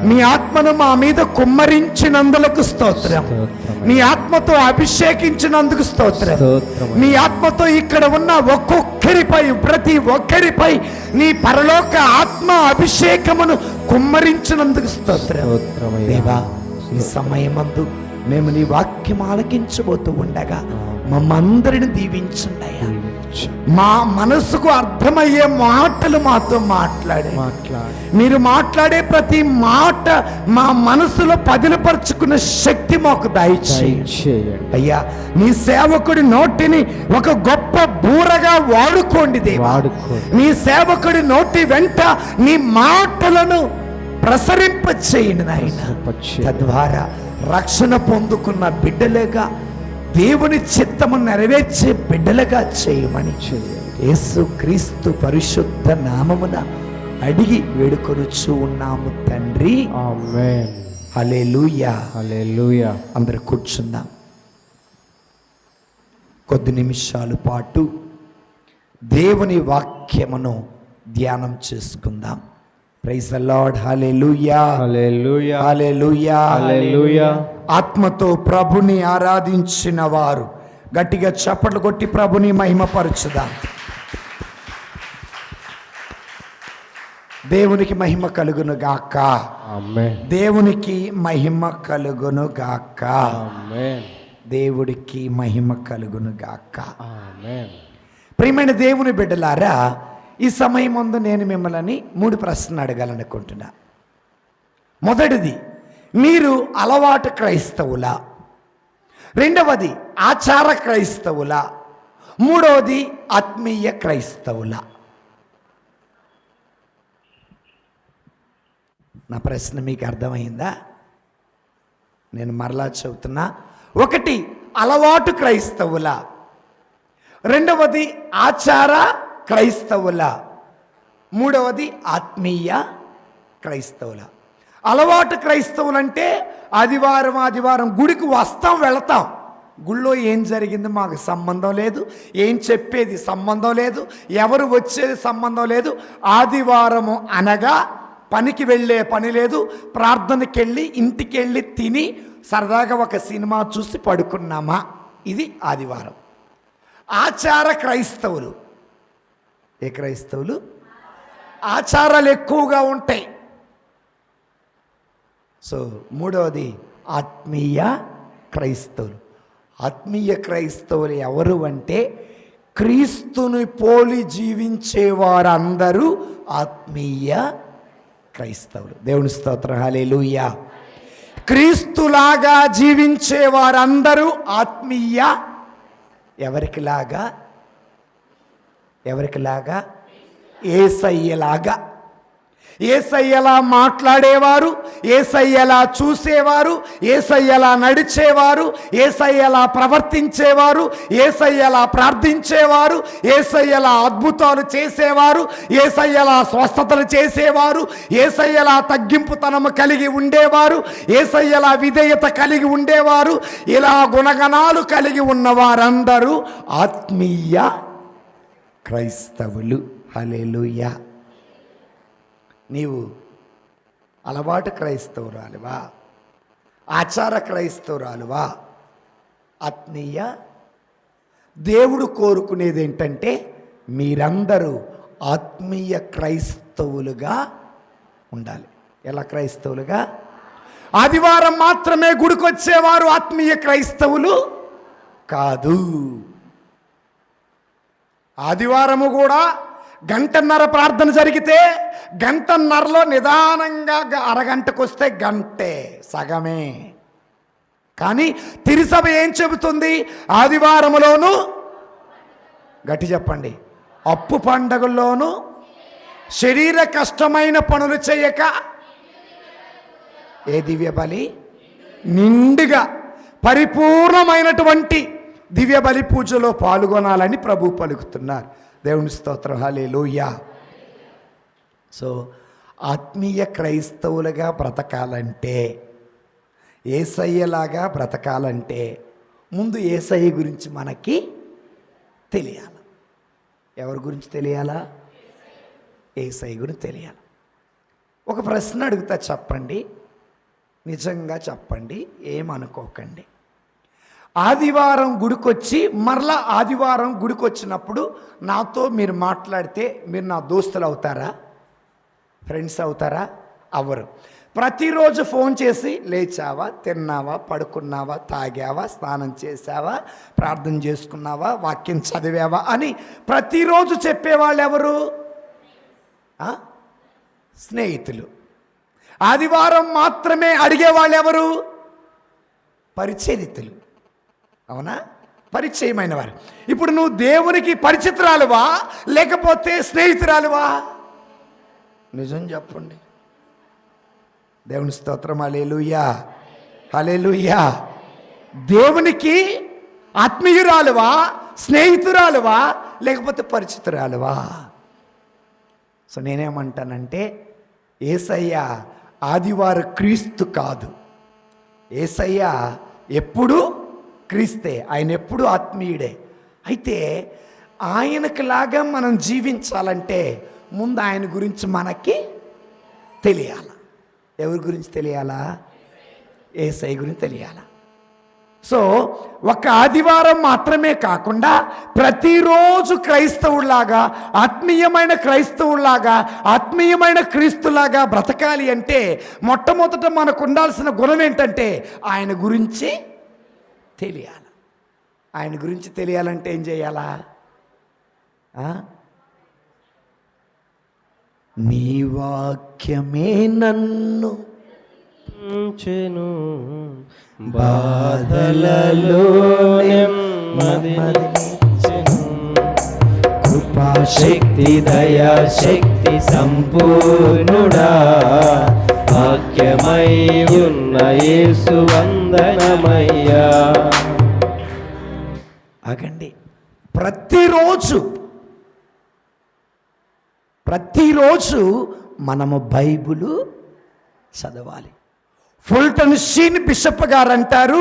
నీ ఆత్మను మా మీద కుమ్మరించినందులకు స్తోత్రం. నీ ఆత్మతో అభిషేకించినందుకు స్తోత్రం. నీ ఆత్మతో ఇక్కడ ఉన్న ఒక్కొక్కరిపై, ప్రతి ఒక్కరిపై నీ పరలోక ఆత్మ అభిషేకమును కుమ్మరించినందుకు స్తోత్రం. దేవా, ఈ సమయమందు మేము నీ వాక్యం ఆలకించబోతూ ఉండగా మమ్మందరిని దీవించుండయా. మా మనసుకు అర్థమయ్యే మాటలు మాతో మాట్లాడే మీరు మాట్లాడే ప్రతి మాట మా మనసులో పదిలపరుచుకున్న శక్తి మాకు దయచేయండి అయ్యా. నీ సేవకుడి నోటిని ఒక గొప్ప బూరగా వాడుకోండి దేవా. నీ సేవకుడి నోటి వెంట నీ మాటలను ప్రసరింప చేయండి నాయన. తద్వారా రక్షణ పొందుకున్న బిడ్డలుగా, దేవుని చిత్తము నెరవేర్చే బిడ్డలుగా చేయమని యేసు క్రీస్తు పరిశుద్ధ నామమున అడిగి వేడుకొనుచు ఉన్నాము తండ్రి. ఆమేన్. హల్లెలూయా. హల్లెలూయా. అందరూ కూర్చుందాం. కొద్ది నిమిషాల పాటు దేవుని వాక్యమును ధ్యానం చేసుకుందాం. Praise the Lord. హల్లెలూయా. హల్లెలూయా. హల్లెలూయా. హల్లెలూయా. ఆత్మతో ప్రభుని ఆరాధించిన వారు గట్టిగా చప్పట్లు కొట్టి ప్రభుని మహిమపరచుదాం. దేవునికి మహిమ కలుగును గాక. ఆమేన్. దేవునికి మహిమ కలుగును గాక. ఆమేన్. దేవుడికి మహిమ కలుగును గాక. ఆమేన్. ప్రియమైన దేవుని బిడ్డలారా, ఈ సమయం ముందు నేను మిమ్మల్ని 3 ప్రశ్నలు అడగాలనుకుంటున్నా. మొదటిది, మీరు అలవాటు క్రైస్తవులా? రెండవది, ఆచార క్రైస్తవులా? మూడవది, ఆత్మీయ క్రైస్తవులా? నా ప్రశ్న మీకు అర్థమైందా? నేను మరలా చెబుతున్నా. 1, అలవాటు క్రైస్తవులా? రెండవది, ఆచార క్రైస్తవుల? మూడవది, ఆత్మీయ క్రైస్తవుల. అలవాటు క్రైస్తవులంటే ఆదివారం గుడికి వస్తాం, వెళతాం. గుళ్ళో ఏం జరిగింది మాకు సంబంధం లేదు, ఏం చెప్పేది సంబంధం లేదు, ఎవరు వచ్చేది సంబంధం లేదు. ఆదివారము అనగా పనికి వెళ్ళే పని లేదు, ప్రార్థనకి వెళ్ళి ఇంటికి వెళ్ళి తిని సరదాగా ఒక సినిమా చూసి పడుకున్నామా, ఇది ఆదివారం. ఆచార క్రైస్తవులు. ఏ క్రైస్తవులు? ఆచారాలు ఎక్కువగా ఉంటాయి. సో మూడవది, ఆత్మీయ క్రైస్తవులు. ఆత్మీయ క్రైస్తవులు ఎవరు అంటే క్రీస్తుని పోలి జీవించేవారందరూ ఆత్మీయ క్రైస్తవులు. దేవుని స్తోత్రం. హల్లెలూయా. క్రీస్తులాగా జీవించేవారందరూ ఆత్మీయ. ఎవరికిలాగా? యేసయ్యలాగా. యేసయ్యలా మాట్లాడేవారు, యేసయ్యలా చూసేవారు, యేసయ్యలా నడిచేవారు, యేసయ్యలా ప్రవర్తించేవారు, యేసయ్యలా ప్రార్థించేవారు, యేసయ్యలా అద్భుతాలు చేసేవారు, యేసయ్యలా స్వస్థతలు చేసేవారు, యేసయ్యలా తగ్గింపుతనము కలిగి ఉండేవారు, యేసయ్యలా విధేయత కలిగి ఉండేవారు. ఇలా గుణగణాలు కలిగి ఉన్నవారందరూ ఆత్మీయ క్రైస్తవులు. హల్లెలూయా. నీవు అలవాటు క్రైస్తవురాలువా? ఆచార క్రైస్తవురాలువా? ఆత్మీయ? దేవుడు కోరుకునేది ఏంటంటే మీరందరూ ఆత్మీయ క్రైస్తవులుగా ఉండాలి. ఎలా క్రైస్తవులుగా? ఆదివారం మాత్రమే గుడికొచ్చేవారు ఆత్మీయ క్రైస్తవులు కాదు. ఆదివారము కూడా 1.5 గంట ప్రార్థన జరిగితే 1.5 గంటలో నిదానంగా అరగంటకు వస్తే గంటే, సగమే. కానీ తిరుసభ ఏం చెబుతుంది? ఆదివారములోను, గట్టి చెప్పండి, అప్పు పండగల్లోనూ శరీర కష్టమైన పనులు చేయక ఏ దివ్య బలి? నిండుగా పరిపూర్ణమైనటువంటి దివ్య బలి పూజలో పాల్గొనాలని ప్రభు పలుకుతున్నారు. దేవుని స్తోత్రం. హల్లెలూయా. సో ఆత్మీయ క్రైస్తవులుగా బ్రతకాలంటే, యేసయ్యలాగా బ్రతకాలంటే ముందు యేసయ్య గురించి మనకి తెలియాలి. ఎవరి గురించి తెలియాలా? యేసయ్య గురించి తెలియాలి. ఒక ప్రశ్న అడుగుతా, చెప్పండి, నిజంగా చెప్పండి, ఏమనుకోకండి. ఆదివారం గుడికొచ్చి మరలా ఆదివారం గుడికొచ్చినప్పుడు నాతో మీరు మాట్లాడితే మీరు నా దోస్తులు అవుతారా? ఫ్రెండ్స్ అవుతారా? అవ్వరు. ప్రతిరోజు ఫోన్ చేసి లేచావా, తిన్నావా, పడుకున్నావా, తాగావా, స్నానం చేసావా, ప్రార్థన చేసుకున్నావా, వాక్యం చదివావా అని ప్రతిరోజు చెప్పేవాళ్ళు ఎవరు? స్నేహితులు. ఆదివారం మాత్రమే అడిగేవాళ్ళు ఎవరు? పరిచరితులు. అవునా? పరిచయమైన వారు. ఇప్పుడు నువ్వు దేవునికి పరిచితురాలువా లేకపోతే స్నేహితురాలువా? నిజం చెప్పండి. దేవుని స్తోత్రం. హల్లెలూయా, హల్లెలూయా. దేవునికి ఆత్మీయురాలువా, స్నేహితురాలువా లేకపోతే పరిచితురాలువా? సో నేనేమంటానంటే, యేసయ్య ఆదివార క్రీస్తు కాదు. యేసయ్య ఎప్పుడు క్రీస్తే, ఆయన ఎప్పుడు ఆత్మీయుడే. అయితే ఆయనకు లాగా మనం జీవించాలంటే ముందు ఆయన గురించి మనకి తెలియాల. ఎవరి గురించి తెలియాలా? యేసయ్య గురించి తెలియాలా. సో ఒక ఆదివారం మాత్రమే కాకుండా ప్రతిరోజు క్రైస్తవులాగా, ఆత్మీయమైన క్రైస్తవులాగా, ఆత్మీయమైన క్రీస్తులాగా బ్రతకాలి అంటే మొట్టమొదట మనకు ఉండాల్సిన గుణం ఏంటంటే ఆయన గురించి తెలియాలి. ఆయన గురించి తెలియాలంటే ఏం చేయాలా? నీ వాక్యమే నన్ను ఉంచెను, బాధలలో నెమ్మదినిచ్చెను. కృపాశక్తి దయాశక్తి సంపూర్ణుడా, వాక్యమై ఉన్న యేసు వందనమయ్యా. ఆగండి. ప్రతిరోజు మనము బైబిలు చదవాలి. ఫుల్టన్ షీన్ బిషప్ గారు అంటారు,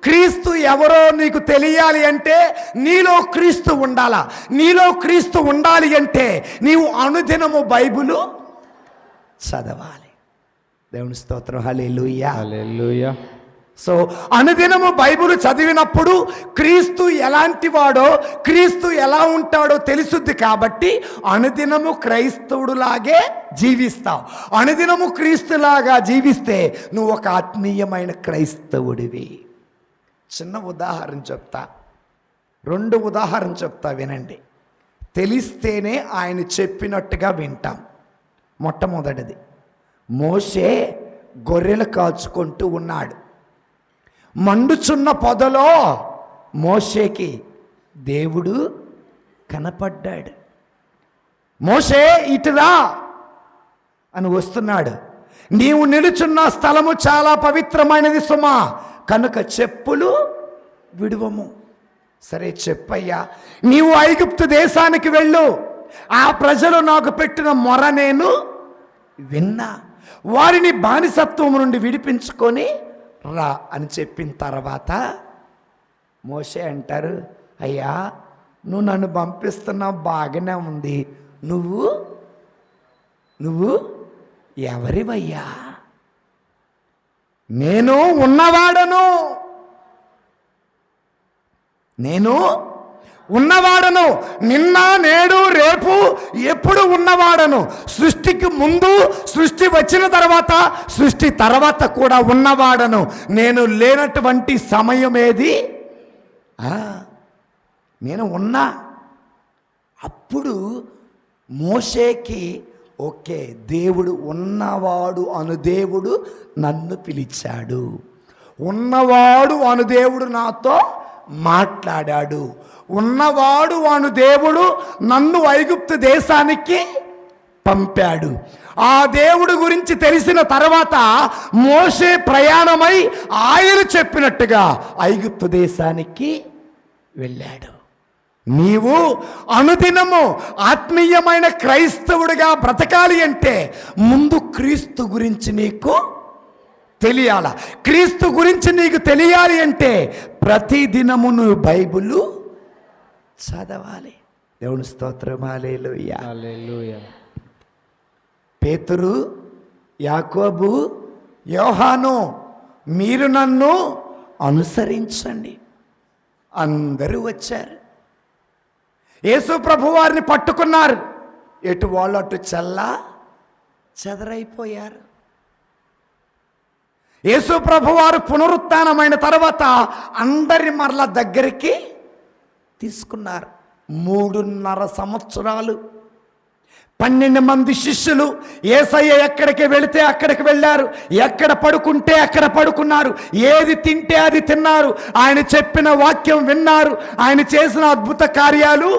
క్రీస్తు ఎవరో నీకు తెలియాలి అంటే నీలో క్రీస్తు ఉండాలా. నీలో క్రీస్తు ఉండాలి అంటే నీవు అనుదినము బైబిలు చదవాలి. దేవుని స్తోత్రం. హల్లెలూయా, హల్లెలూయా. సో అనుదినము బైబిల్ చదివినప్పుడు క్రీస్తు ఎలాంటి వాడో, క్రీస్తు ఎలా ఉంటాడో తెలుసుద్ది. కాబట్టి అనుదినము క్రైస్తవుడులాగే జీవిస్తావు. అనుదినము క్రీస్తులాగా జీవిస్తే నువ్వు ఒక ఆత్మీయమైన క్రైస్తవుడివి. చిన్న ఉదాహరణ చెప్తా, 2 ఉదాహరణ చెప్తా, వినండి. తెలిస్తేనే ఆయన చెప్పినట్టుగా వింటాం. మొట్టమొదటిది, మోషే గొర్రెలు కాచుకుంటూ ఉన్నాడు. మండుచున్న పొదలో మోషేకి దేవుడు కనపడ్డాడు. మోషే ఇటురా అని వస్తున్నాడు. నీవు నిలుచున్న స్థలము చాలా పవిత్రమైనది సుమా, కనుక చెప్పులు విడువము. సరే చెప్పయ్యా, నీవు ఐగుప్తు దేశానికి వెళ్ళు, ఆ ప్రజలు నాకు పెట్టిన మొర నేను విన్నా, వారిని బానిసత్వం నుండి విడిపించుకొని రా అని చెప్పిన తర్వాత మోషే అంటారు, అయ్యా నువ్వు నన్ను పంపిస్తున్నావు, బాగానే ఉంది, నువ్వు ఎవరివయ్యా? నేను ఉన్నవాడను, నిన్న నేడు రేపు ఎప్పుడు ఉన్నవాడను. సృష్టికి ముందు, సృష్టి వచ్చిన తర్వాత, సృష్టి తర్వాత కూడా ఉన్నవాడను. నేను లేనటువంటి సమయం ఏది? నేను ఉన్నా. అప్పుడు మోషేకి ఓకే, దేవుడు ఉన్నవాడు అను దేవుడు నన్ను పిలిచాడు, ఉన్నవాడు అను దేవుడు నాతో మాట్లాడాడు, ఉన్నవాడు అను దేవుడు నన్ను ఐగుప్తు దేశానికి పంపాడు. ఆ దేవుడు గురించి తెలిసిన తర్వాత మోషే ప్రయాణమై ఆయన చెప్పినట్టుగా ఐగుప్తు దేశానికి వెళ్ళాడు. నీవు అనుదినము ఆత్మీయమైన క్రైస్తవుడిగా బ్రతకాలి అంటే ముందు క్రీస్తు గురించి నీకు తెలియాల. క్రీస్తు గురించి నీకు తెలియాలి అంటే ప్రతి దినము నువ్వు బైబిల్ చదవాలి. దేవుని స్తోత్రం. హల్లెలూయా. హల్లెలూయా. పేతురు, యాకోబు, యోహాను, మీరు నన్ను అనుసరించండి. అందరూ వచ్చారు. యేసు ప్రభు వారిని పట్టుకున్నారు. ఎటు వాళ్ళు అటు చెదరైపోయారు. యేసు ప్రభు వారు పునరుత్థానమైన తర్వాత అందరి మరల దగ్గరికి తీసుకున్నారు. 3.5 సంవత్సరాలు 12 మంది శిష్యులు యేసయ్య ఎక్కడికి వెళితే అక్కడికి వెళ్ళారు, ఎక్కడ పడుకుంటే అక్కడ పడుకున్నారు, ఏది తింటే అది తిన్నారు, ఆయన చెప్పిన వాక్యం విన్నారు, ఆయన చేసిన అద్భుత కార్యాలు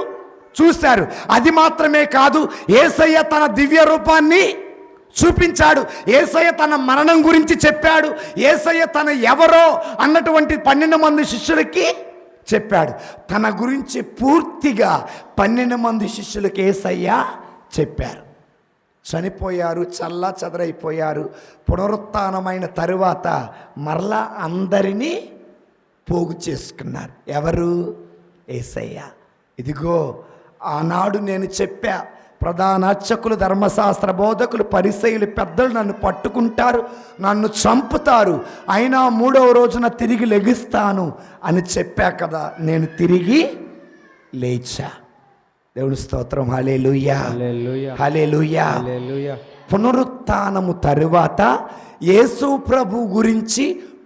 చూశారు. అది మాత్రమే కాదు, యేసయ్య తన దివ్య రూపాన్ని చూపించాడు. యేసయ్య తన మరణం గురించి చెప్పాడు. యేసయ్య తన ఎవరో అన్నటువంటి 12 మంది శిష్యులకి చెప్పాడు. తన గురించి పూర్తిగా 12 మంది శిష్యులకి యేసయ్య చెప్పారు. చనిపోయారు, చెదరైపోయారు. పునరుత్థానమైన తరువాత మరలా అందరినీ పోగు చేసుకున్నారు. ఎవరు? యేసయ్య. ఇదిగో ఆనాడు నేను చెప్పా, ప్రధాన అర్చకులు, ధర్మశాస్త్ర బోధకులు, పరిసయ్యులు, పెద్దలు నన్ను పట్టుకుంటారు, నన్ను చంపుతారు, అయినా 3వ రోజున తిరిగి లెగిస్తాను అని చెప్పా కదా. నేను తిరిగి లేచా. దేవుని స్తోత్రం. హల్లెలూయా. హల్లెలూయా. హల్లెలూయా. హల్లెలూయా. పునరుత్థానము తరువాత యేసు ప్రభు గురించి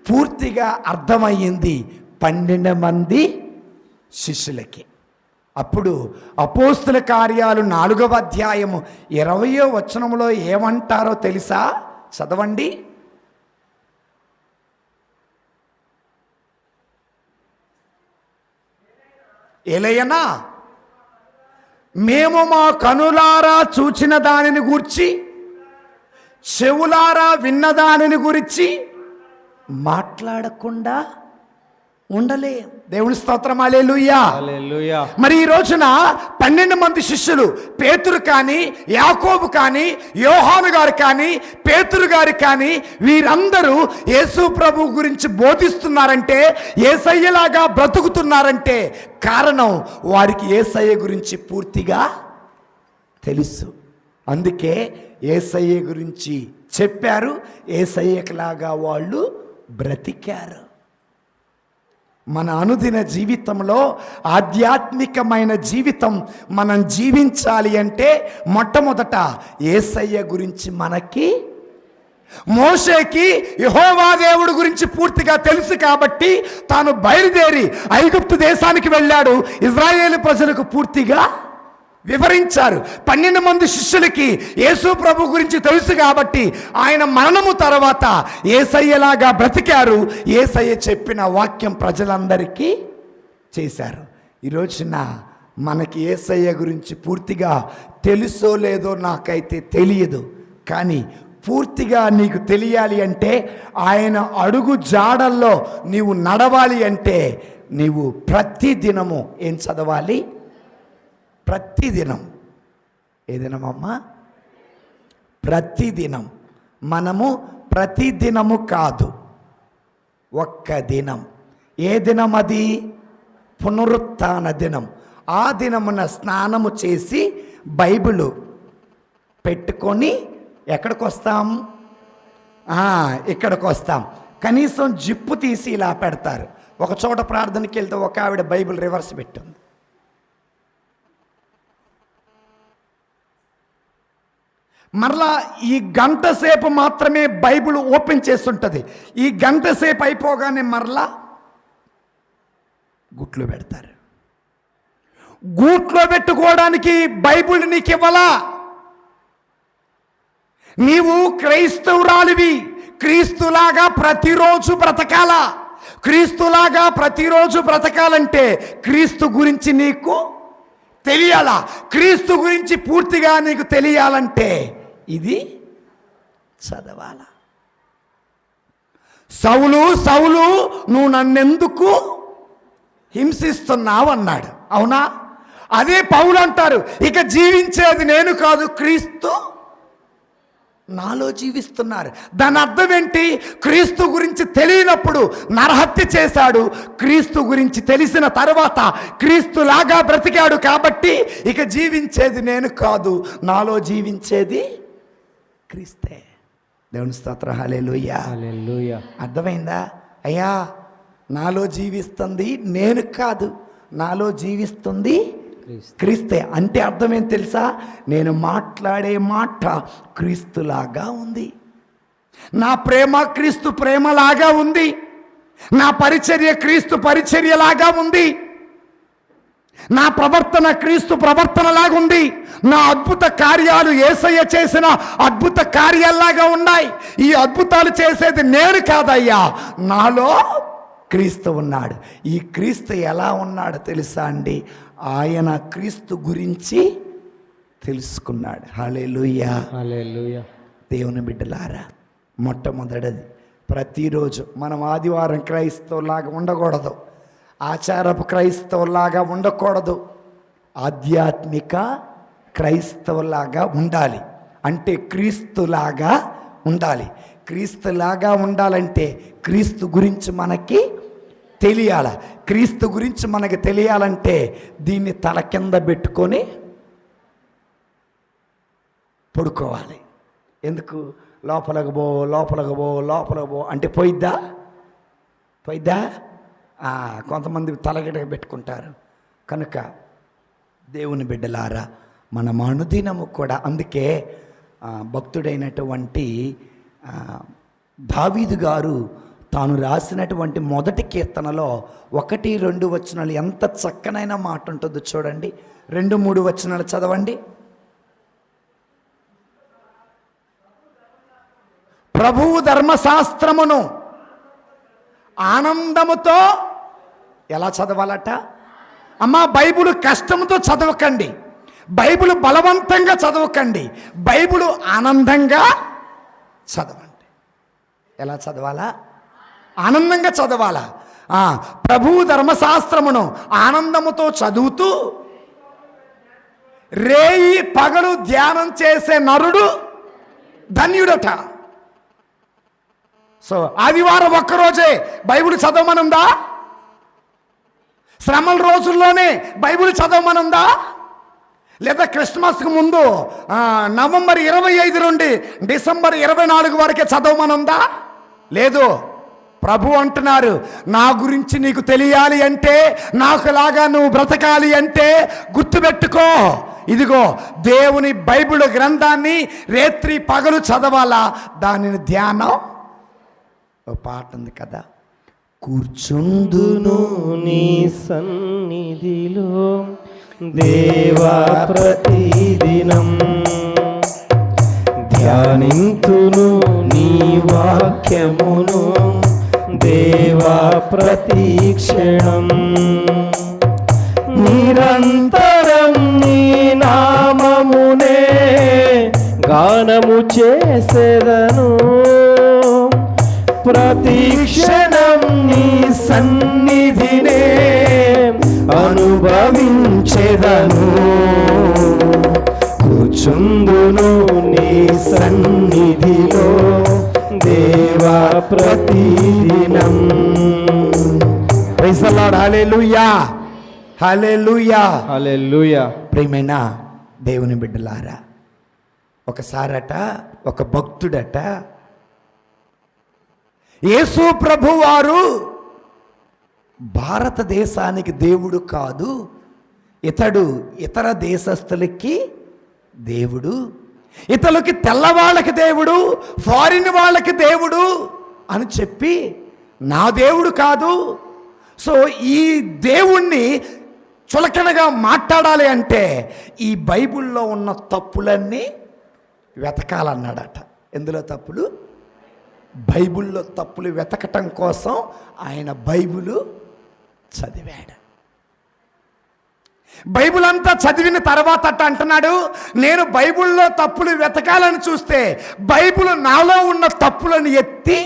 పూర్తిగా అర్థమయ్యింది 12 మంది శిష్యులకి. అప్పుడు అపోస్తుల కార్యాలు 4వ అధ్యాయము 20వ వచనంలో ఏమంటారో తెలుసా? చదవండి. ఎలయనా మేము మా కనులారా చూచిన దానిని గూర్చి, చెవులారా విన్న దానిని గురించి మాట్లాడకుండా ఉండలేం. దేవుని స్తోత్రం. హల్లెలూయా. హల్లెలూయా. మరి ఈ రోజున 12 మంది శిష్యులు, పేతురు కానీ, యాకోబు కానీ, యోహాను గారు కానీ, పేతురు గారు కానీ, వీరందరూ యేసు ప్రభు గురించి బోధిస్తున్నారంటే, యేసయ్యలాగా బ్రతుకుతున్నారంటే కారణం వారికి యేసయ్య గురించి పూర్తిగా తెలుసు. అందుకే యేసయ్య గురించి చెప్పారు, యేసయ్యలాగా వాళ్ళు బ్రతికారు. మన అనుదిన జీవితంలో ఆధ్యాత్మికమైన జీవితం మనం జీవించాలి అంటే మొట్టమొదట యేసయ్య గురించి మనకి, మోషేకి యెహోవా దేవుడి గురించి పూర్తిగా తెలుసు కాబట్టి తాను బయలుదేరి ఐగుప్తు దేశానికి వెళ్ళాడు. ఇశ్రాయేలు ప్రజలకు పూర్తిగా వివరించారు. 12 మంది శిష్యులకి యేసు ప్రభు గురించి తెలుసు కాబట్టి ఆయన మరణము తర్వాత యేసయ్యలాగా బ్రతికారు. యేసయ్య చెప్పిన వాక్యం ప్రజలందరికీ చేశారు. ఈరోజున మనకి యేసయ్య గురించి పూర్తిగా తెలుసో లేదో నాకైతే తెలియదు, కానీ పూర్తిగా నీకు తెలియాలి అంటే, ఆయన అడుగు జాడల్లో నీవు నడవాలి అంటే నీవు ప్రతిదినము ఏం చదవాలి? ప్రతిదినం. ఏ దినమమ్మా? ప్రతిదినం. మనము ప్రతిదినము కాదు, ఒక్క దినం. ఏ దినం అది? పునరుత్థాన దినం. ఆ దినమున స్నానము చేసి బైబిలు పెట్టుకొని ఎక్కడికి వస్తాం? ఇక్కడికి వస్తాం. కనీసం జిప్పు తీసి ఇలా పెడతారు. ఒక చోట ప్రార్థనకి వెళ్తే ఒక ఆవిడ బైబిల్ రివర్స్ పెట్టింది. మరలా ఈ గంట సేపు మాత్రమే బైబిల్ ఓపెన్ చేస్తుంటుంది. ఈ గంట సేపు అయిపోగానే మరలా గుట్లో పెడతారు. గూట్లో పెట్టుకోవడానికి బైబిల్ నీకు ఇవ్వలా. నీవు క్రైస్తవురాలివి, క్రీస్తులాగా ప్రతిరోజు బ్రతకాలా. క్రీస్తులాగా ప్రతిరోజు బ్రతకాలంటే క్రీస్తు గురించి నీకు తెలియాలా. క్రీస్తు గురించి పూర్తిగా నీకు తెలియాలంటే ఇది చదవాలా. సౌలు సౌలు నువ్వు నన్నెందుకు హింసిస్తున్నావు అన్నాడు. అవునా? అదే పౌలు అంటారు, ఇక జీవించేది నేను కాదు, క్రీస్తు నాలో జీవిస్తున్నారు. దాని అర్థం ఏంటి? క్రీస్తు గురించి తెలియనప్పుడు నరహత్య చేశాడు, క్రీస్తు గురించి తెలిసిన తర్వాత క్రీస్తులాగా బ్రతికాడు. కాబట్టి ఇక జీవించేది నేను కాదు, నాలో జీవించేది క్రీస్తే. దేవుని స్తోత్రం, హల్లెలూయా. హల్లెలూయా. అర్థమైందా? అయ్యా, నాలో జీవిస్తుంది నేను కాదు, నాలో జీవిస్తుంది క్రీస్తే. అంటే అర్థం ఏం తెలుసా? నేను మాట్లాడే మాట క్రీస్తులాగా ఉంది, నా ప్రేమ క్రీస్తు ప్రేమలాగా ఉంది, నా పరిచర్య క్రీస్తు పరిచర్యలాగా ఉంది, నా ప్రవర్తన క్రీస్తు ప్రవర్తనలాగా ఉంది, నా అద్భుత కార్యాలు యేసయ్య చేసిన అద్భుత కార్యాల్లాగా ఉన్నాయి. ఈ అద్భుతాలు చేసేది నేను కాదయ్యా, నాలో క్రీస్తు ఉన్నాడు. ఈ క్రీస్తు ఎలా ఉన్నాడు తెలుసా అండి? ఆయన క్రీస్తు గురించి తెలుసుకున్నాడు. హల్లెలూయా, హల్లెలూయా. దేవుని బిడ్డలారా, మొట్టమొదటిది ప్రతిరోజు మనం ఆదివారం క్రైస్తవులాగా ఉండకూడదు, ఆచారపు క్రైస్తవులాగా ఉండకూడదు, ఆధ్యాత్మిక క్రైస్తవులాగా ఉండాలి. అంటే క్రీస్తులాగా ఉండాలి. క్రీస్తులాగా ఉండాలంటే క్రీస్తు గురించి మనకి తెలియాల. క్రీస్తు గురించి మనకి తెలియాలంటే దీన్ని తల కింద పెట్టుకొని పడుకోవాలి. ఎందుకు? లోపలకు పో లోపలకు పో లోపలకు పో అంటే పోయిద్దా? కొంతమంది తలగిడగ పెట్టుకుంటారు. కనుక దేవుని బిడ్డలారా, మన అనుదినము కూడా, అందుకే భక్తుడైనటువంటి దావీదు గారు తాను రాసినటువంటి మొదటి కీర్తనలో 1, 2 వచనాలు ఎంత చక్కనైన మాట ఉంటుందో చూడండి. 2, 3 వచనాలు చదవండి. ప్రభువు ధర్మశాస్త్రమును ఆనందముతో ఎలా చదవాలట? అమ్మా, బైబిల్ కష్టంతో చదవకండి, బైబిల్ బలవంతంగా చదవకండి, బైబిల్ ఆనందంగా చదవండి. ఎలా చదవాలా? ఆనందంగా చదవాలా? ప్రభువు ధర్మశాస్త్రమును ఆనందముతో చదువుతూ రేయి పగలు ధ్యానం చేసే నరుడు ధన్యుడట. సో ఆదివారం ఒక్కరోజే బైబిల్ చదవమనుందా? శ్రమల రోజుల్లోనే బైబిల్ చదవమనుందా? లేదా క్రిస్మస్కి ముందు నవంబర్ 25 నుండి డిసెంబర్ 24 వరకే చదవమనుందా? లేదు. ప్రభు అంటున్నారు, నా గురించి నీకు తెలియాలి అంటే, నాకులాగా నువ్వు బ్రతకాలి అంటే గుర్తుపెట్టుకో, ఇదిగో దేవుని బైబిల్ గ్రంథాన్ని రాత్రి పగలు చదవాలా. దానిని ధ్యానం, ఓ పాట ఉంది కదా, కూర్చుందును నీ సన్నిధిలో దేవా ప్రతిదినం, ధ్యానింతును నీ వాక్యమును దేవా ప్రతిక్షణం, నిరంతరం నీ నామమునే గానము చేసేదను, ప్రతిక్షణం నీ సన్నిధినే అనుభవించెదను, కూర్చుందును నీ సన్నిధిలో దేవా ప్రతిదినం. Praise the Lord. హల్లెలూయా, హల్లెలూయా, హల్లెలూయా. ప్రియమైన దేవుని బిడ్డలారా, ఒకసారట ఒక భక్తుడట, యేసు ప్రభు వారు భారతదేశానికి దేవుడు కాదు, ఇతడు ఇతర దేశస్తులకి దేవుడు, ఇతరులకి తెల్లవాళ్ళకి దేవుడు, ఫారిన్ వాళ్ళకి దేవుడు అని చెప్పి నా దేవుడు కాదు. సో ఈ దేవుణ్ణి చులకనగా మాట్లాడాలి అంటే ఈ బైబిల్లో ఉన్న తప్పులన్నీ వెతకాలన్నాడట. ఎందులో తప్పులు? బైబిల్లో తప్పులు వెతకటం కోసం ఆయన బైబిలు చదివాడు. బైబిల్ అంతా చదివిన తర్వాత అంటున్నాడు, నేను బైబిల్లో తప్పులు వెతకాలని చూస్తే బైబిల్ నాలో ఉన్న తప్పులను ఎత్తి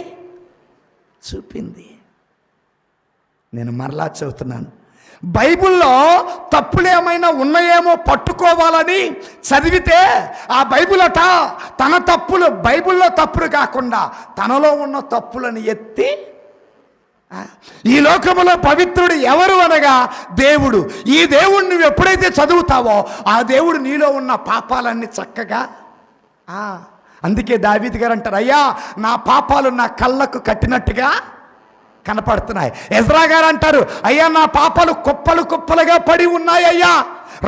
చూపింది. నేను మరలా చెబుతున్నాను, బైబిల్లో తప్పులు ఏమైనా ఉన్నాయేమో పట్టుకోవాలని చదివితే ఆ బైబిల్ అట తన తప్పులు, బైబిల్లో తప్పులు కాకుండా తనలో ఉన్న తప్పులను ఎత్తి, ఈ లోకములో పవిత్రుడు ఎవరు అనగా దేవుడు. ఈ దేవుడు నువ్వు ఎప్పుడైతే చదువుతావో ఆ దేవుడు నీలో ఉన్న పాపాలన్నీ చక్కగా అందుకే దావీదు గారు అంటారు, అయ్యా నా పాపాలు నా కళ్ళకు కట్టినట్టుగా కనపడుతున్నాయి. ఎజ్రా గారు అంటారు, అయ్యా నా పాపాలు కుప్పలు కుప్పలుగా పడి ఉన్నాయ్యా,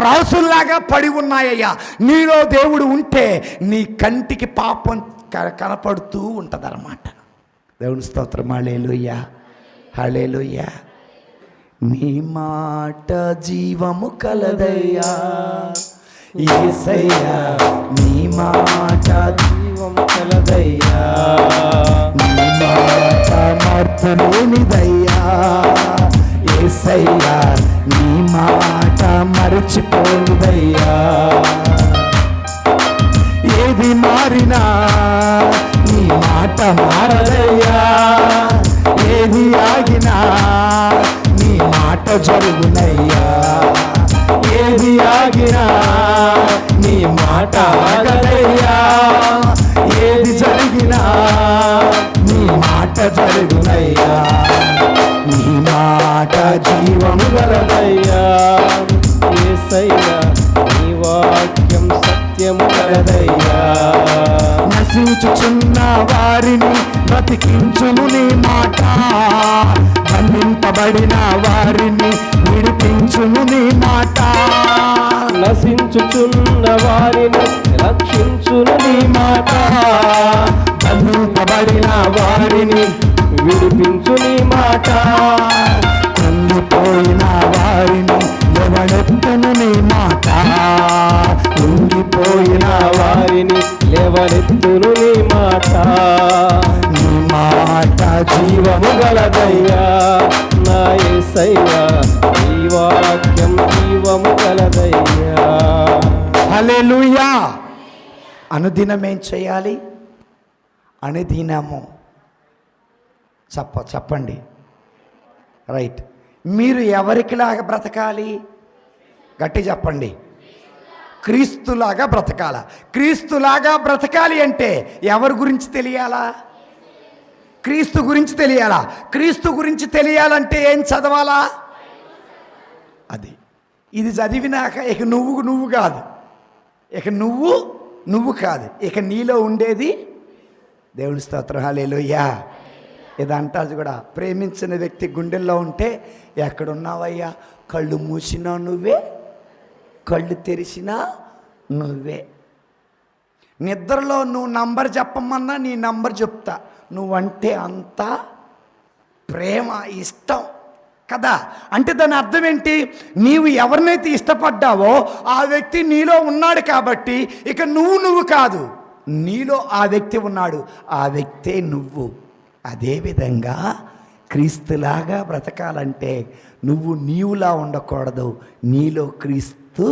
రాసుల్లాగా పడి ఉన్నాయ్యా. నీలో దేవుడు ఉంటే నీ కంటికి పాపం కనపడుతూ ఉంటుంది అన్నమాట. దేవుని స్తోత్రం. హల్లెలూయా, హల్లెలూయా. నీ మాట జీవము కలదయ్యా యేసయ్యా, నీ మాట జీవం కలదయ్యా, నీ మాట మార్పు లేనిదయ్యా యేసయ్యా, నీ మాట మరచిపోనిదయ్యా. ఏది మారినా నీ మాట మారదయ్యా, ఏది ఆగినా నీ మాట జరుగునయ్యా, ఏది ఆగినా నీ మాట ఆగదయ్యా, ఏది జరిగినా నీ మాట జరుగునయ్యా. నీ మాట జీవము గలదయ్యా యేసయ్యా, నీ వాక్యం సత్యము కలదయ్యా. నశించుచున్న వారిని బ్రతికించును నీ మాట, బంధింపబడిన వారిని విడిపించును నీ మాట, నశించుచున్న వారిని రక్షించును నీ మాట, బంధింపబడిన వారిని విడిపించు నీ మాట, కుంగిపోయిన వారిని ఎవడెత్తను నీ మాట, కుంగిపోయిన వారిని లేవనెత్తును నీ మాట. నీ మాట జీవము గలదయ్యా నా యేసయ్యా, నీ వాక్యం జీవము గలదయ్యా. హల్లెలూయా. అనుదినం ఏం చేయాలి? అనుదినము చెప్పండి. రైట్. మీరు ఎవరికిలాగా బ్రతకాలి? గట్టి చెప్పండి. క్రీస్తులాగా బ్రతకాల. క్రీస్తులాగా బ్రతకాలి అంటే ఎవరి గురించి తెలియాలా? క్రీస్తు గురించి తెలియాలా? క్రీస్తు గురించి తెలియాలంటే ఏం చదవాలా? అది. ఇది చదివినాక ఇక నువ్వు కాదు, ఇక నువ్వు కాదు, ఇక నీలో ఉండేది దేవుని స్తోత్రం. హల్లెలూయా. ఇది అంటారు కూడా, ప్రేమించిన వ్యక్తి గుండెల్లో ఉంటే ఎక్కడున్నావయ్యా, కళ్ళు మూసినా నువ్వే, కళ్ళు తెరిచినా నువ్వే. నిద్రలో నువ్వు నంబర్ చెప్పమన్నా నీ నంబర్ చెప్తా. నువ్వంటే అంత ప్రేమ, ఇష్టం కదా. అంటే దాని అర్థం ఏంటి? నీవు ఎవరినైతే ఇష్టపడ్డావో ఆ వ్యక్తి నీలో ఉన్నాడు కాబట్టి ఇక నువ్వు కాదు, నీలో ఆ వ్యక్తి ఉన్నాడు, ఆ వ్యక్తే నువ్వు. అదేవిధంగా క్రీస్తులాగా బ్రతకాలంటే నీవులా ఉండకూడదు, నీలో క్రీస్తు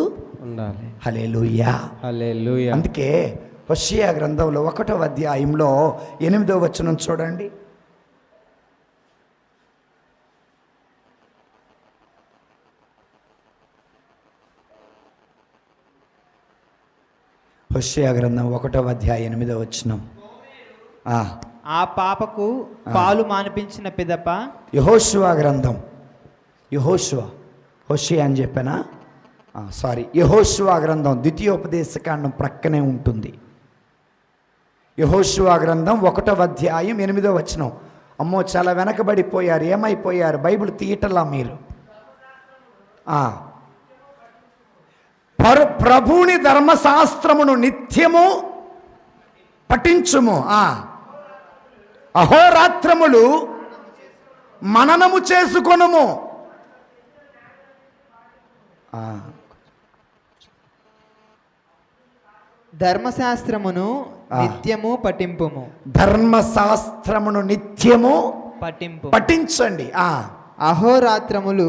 ఉండాలి. హల్లెలూయా, హల్లెలూయా. అందుకే హోషేయ గ్రంథంలో 1వ అధ్యాయంలో 8వ వచనం చూడండి. హోషేయ గ్రంథం 1వ అధ్యాయం 8వ వచనం. ఆ పాపకు పాలు మానిపించిన పిదప. యెహోషువ గ్రంథం, హోషేయ అని చెప్పానా? సారీ, యెహోషువ గ్రంథం ద్వితీయోపదేశకాండం ప్రక్కనే ఉంటుంది. యెహోషువ గ్రంథం 1వ అధ్యాయం 8వ వచనం. అమ్మో, చాలా వెనకబడిపోయారు. ఏమైపోయారు? బైబిల్ తీయటలా మీరు. ప్రభువుని ధర్మశాస్త్రమును నిత్యము పఠించుము, అహోరాత్రములు మననము చేసుకొనుము. ధర్మశాస్త్రమును నిత్యము పఠింపుము. ధర్మశాస్త్రమును నిత్యము పఠించండి. అహోరాత్రములు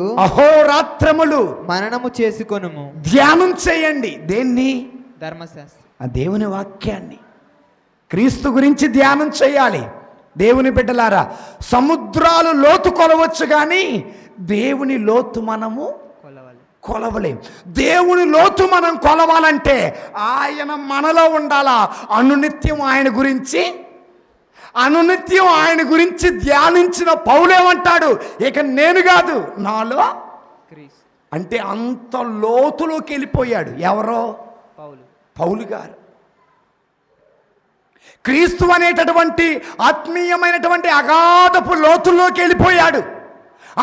మననము చేసుకొనుము. ధ్యానం చేయండి. దేన్ని? ధర్మశాస్త్రం, ఆ దేవుని వాక్యాన్ని. క్రీస్తు గురించి ధ్యానం చేయాలి. దేవుని బిడ్డలారా, సముద్రాలు లోతు కొలవచ్చు కానీ దేవుని లోతు మనము కొలవాలి. కొలవలేం. దేవుని లోతు మనం కొలవాలంటే ఆయన మనలో ఉండాలా. అనునిత్యం ఆయన గురించి ధ్యానించిన పౌలేమంటాడు, ఇక నేను కాదు నాలో క్రీస్తు. అంటే అంత లోతులోకి వెళ్ళిపోయాడు. ఎవరో? పౌలు గారు. క్రీస్తు అనేటటువంటి ఆత్మీయమైనటువంటి అగాధపు లోతుల్లోకి వెళ్ళిపోయాడు.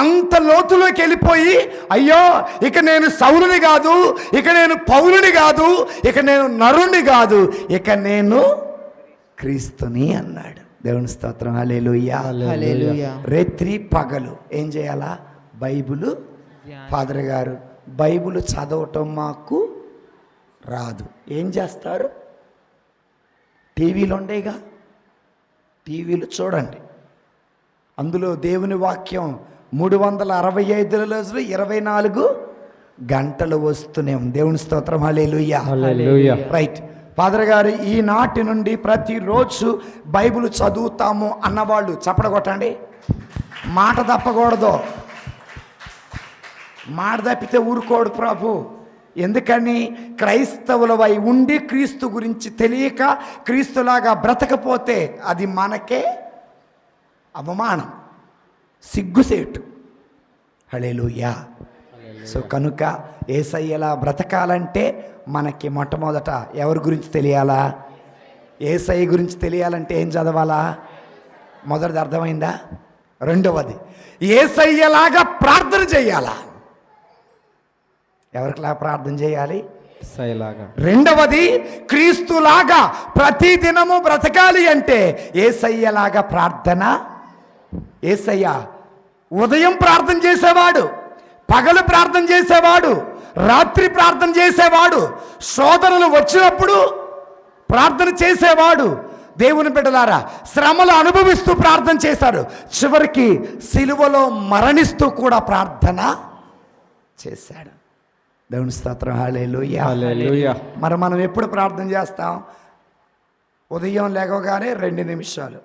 అంత లోతులోకి వెళ్ళిపోయి, అయ్యో ఇక నేను సౌలుని కాదు, ఇక నేను పౌలుని కాదు, ఇక నేను నరుని కాదు, ఇక నేను క్రీస్తుని అన్నాడు. దేవుని స్తోత్రం. హల్లెలూయా. హల్లెలూయా. రాత్రి పగలు ఏం చేయాలా? బైబిలు. ఫాదర్ గారు బైబిల్ చదవటం మాకు రాదు, ఏం చేస్తారు? టీవీలు ఉండేగా, టీవీలు చూడండి. అందులో దేవుని వాక్యం 365 రోజులు 24 గంటలు వస్తూనే ఉంది. దేవుని స్తోత్రం. హల్లెలూయా. హల్లెలూయా. రైట్. ఫాదర్ గారు ఈనాటి నుండి ప్రతిరోజు బైబిల్ చదువుతాము అన్నవాళ్ళు చప్పట కొట్టండి. మాట తప్పకూడదు. మాట తప్పితే ఊరుకోడు ప్రభు. ఎందుకని? క్రైస్తవులవై ఉండి క్రీస్తు గురించి తెలియక క్రీస్తులాగా బ్రతకపోతే అది మనకే అవమానం, సిగ్గుసేటు. హల్లెలూయా. సో కనుక యేసయ్యలా బ్రతకాలంటే మనకి మొట్టమొదట ఎవరి గురించి తెలియాలా? యేసయ్య గురించి తెలియాలంటే ఏం చదవాలా? మొదటిది అర్థమైందా? రెండవది యేసయ్యలాగా ప్రార్థన చేయాలా? ఎవరికిలా ప్రార్థన చేయాలి? యేసయ్యలాగా. రెండవది క్రీస్తులాగా ప్రతి దినము బ్రతకాలి అంటే యేసయ్యలాగా ప్రార్థన. యేసయ్య ఉదయం ప్రార్థన చేసేవాడు, పగలు ప్రార్థన చేసేవాడు, రాత్రి ప్రార్థన చేసేవాడు, శోధనలు వచ్చినప్పుడు ప్రార్థన చేసేవాడు. దేవుని బిడ్డలారా, శ్రమలు అనుభవిస్తూ ప్రార్థన చేశాడు. చివరికి సిలువలో మరణిస్తూ కూడా ప్రార్థన చేశాడు. దేవుని స్తోత్రం. హల్లెలూయా. హల్లెలూయా. మరి మనం ఎప్పుడు ప్రార్థన చేస్తాం? ఉదయం లేవగానే 2 నిమిషాలు.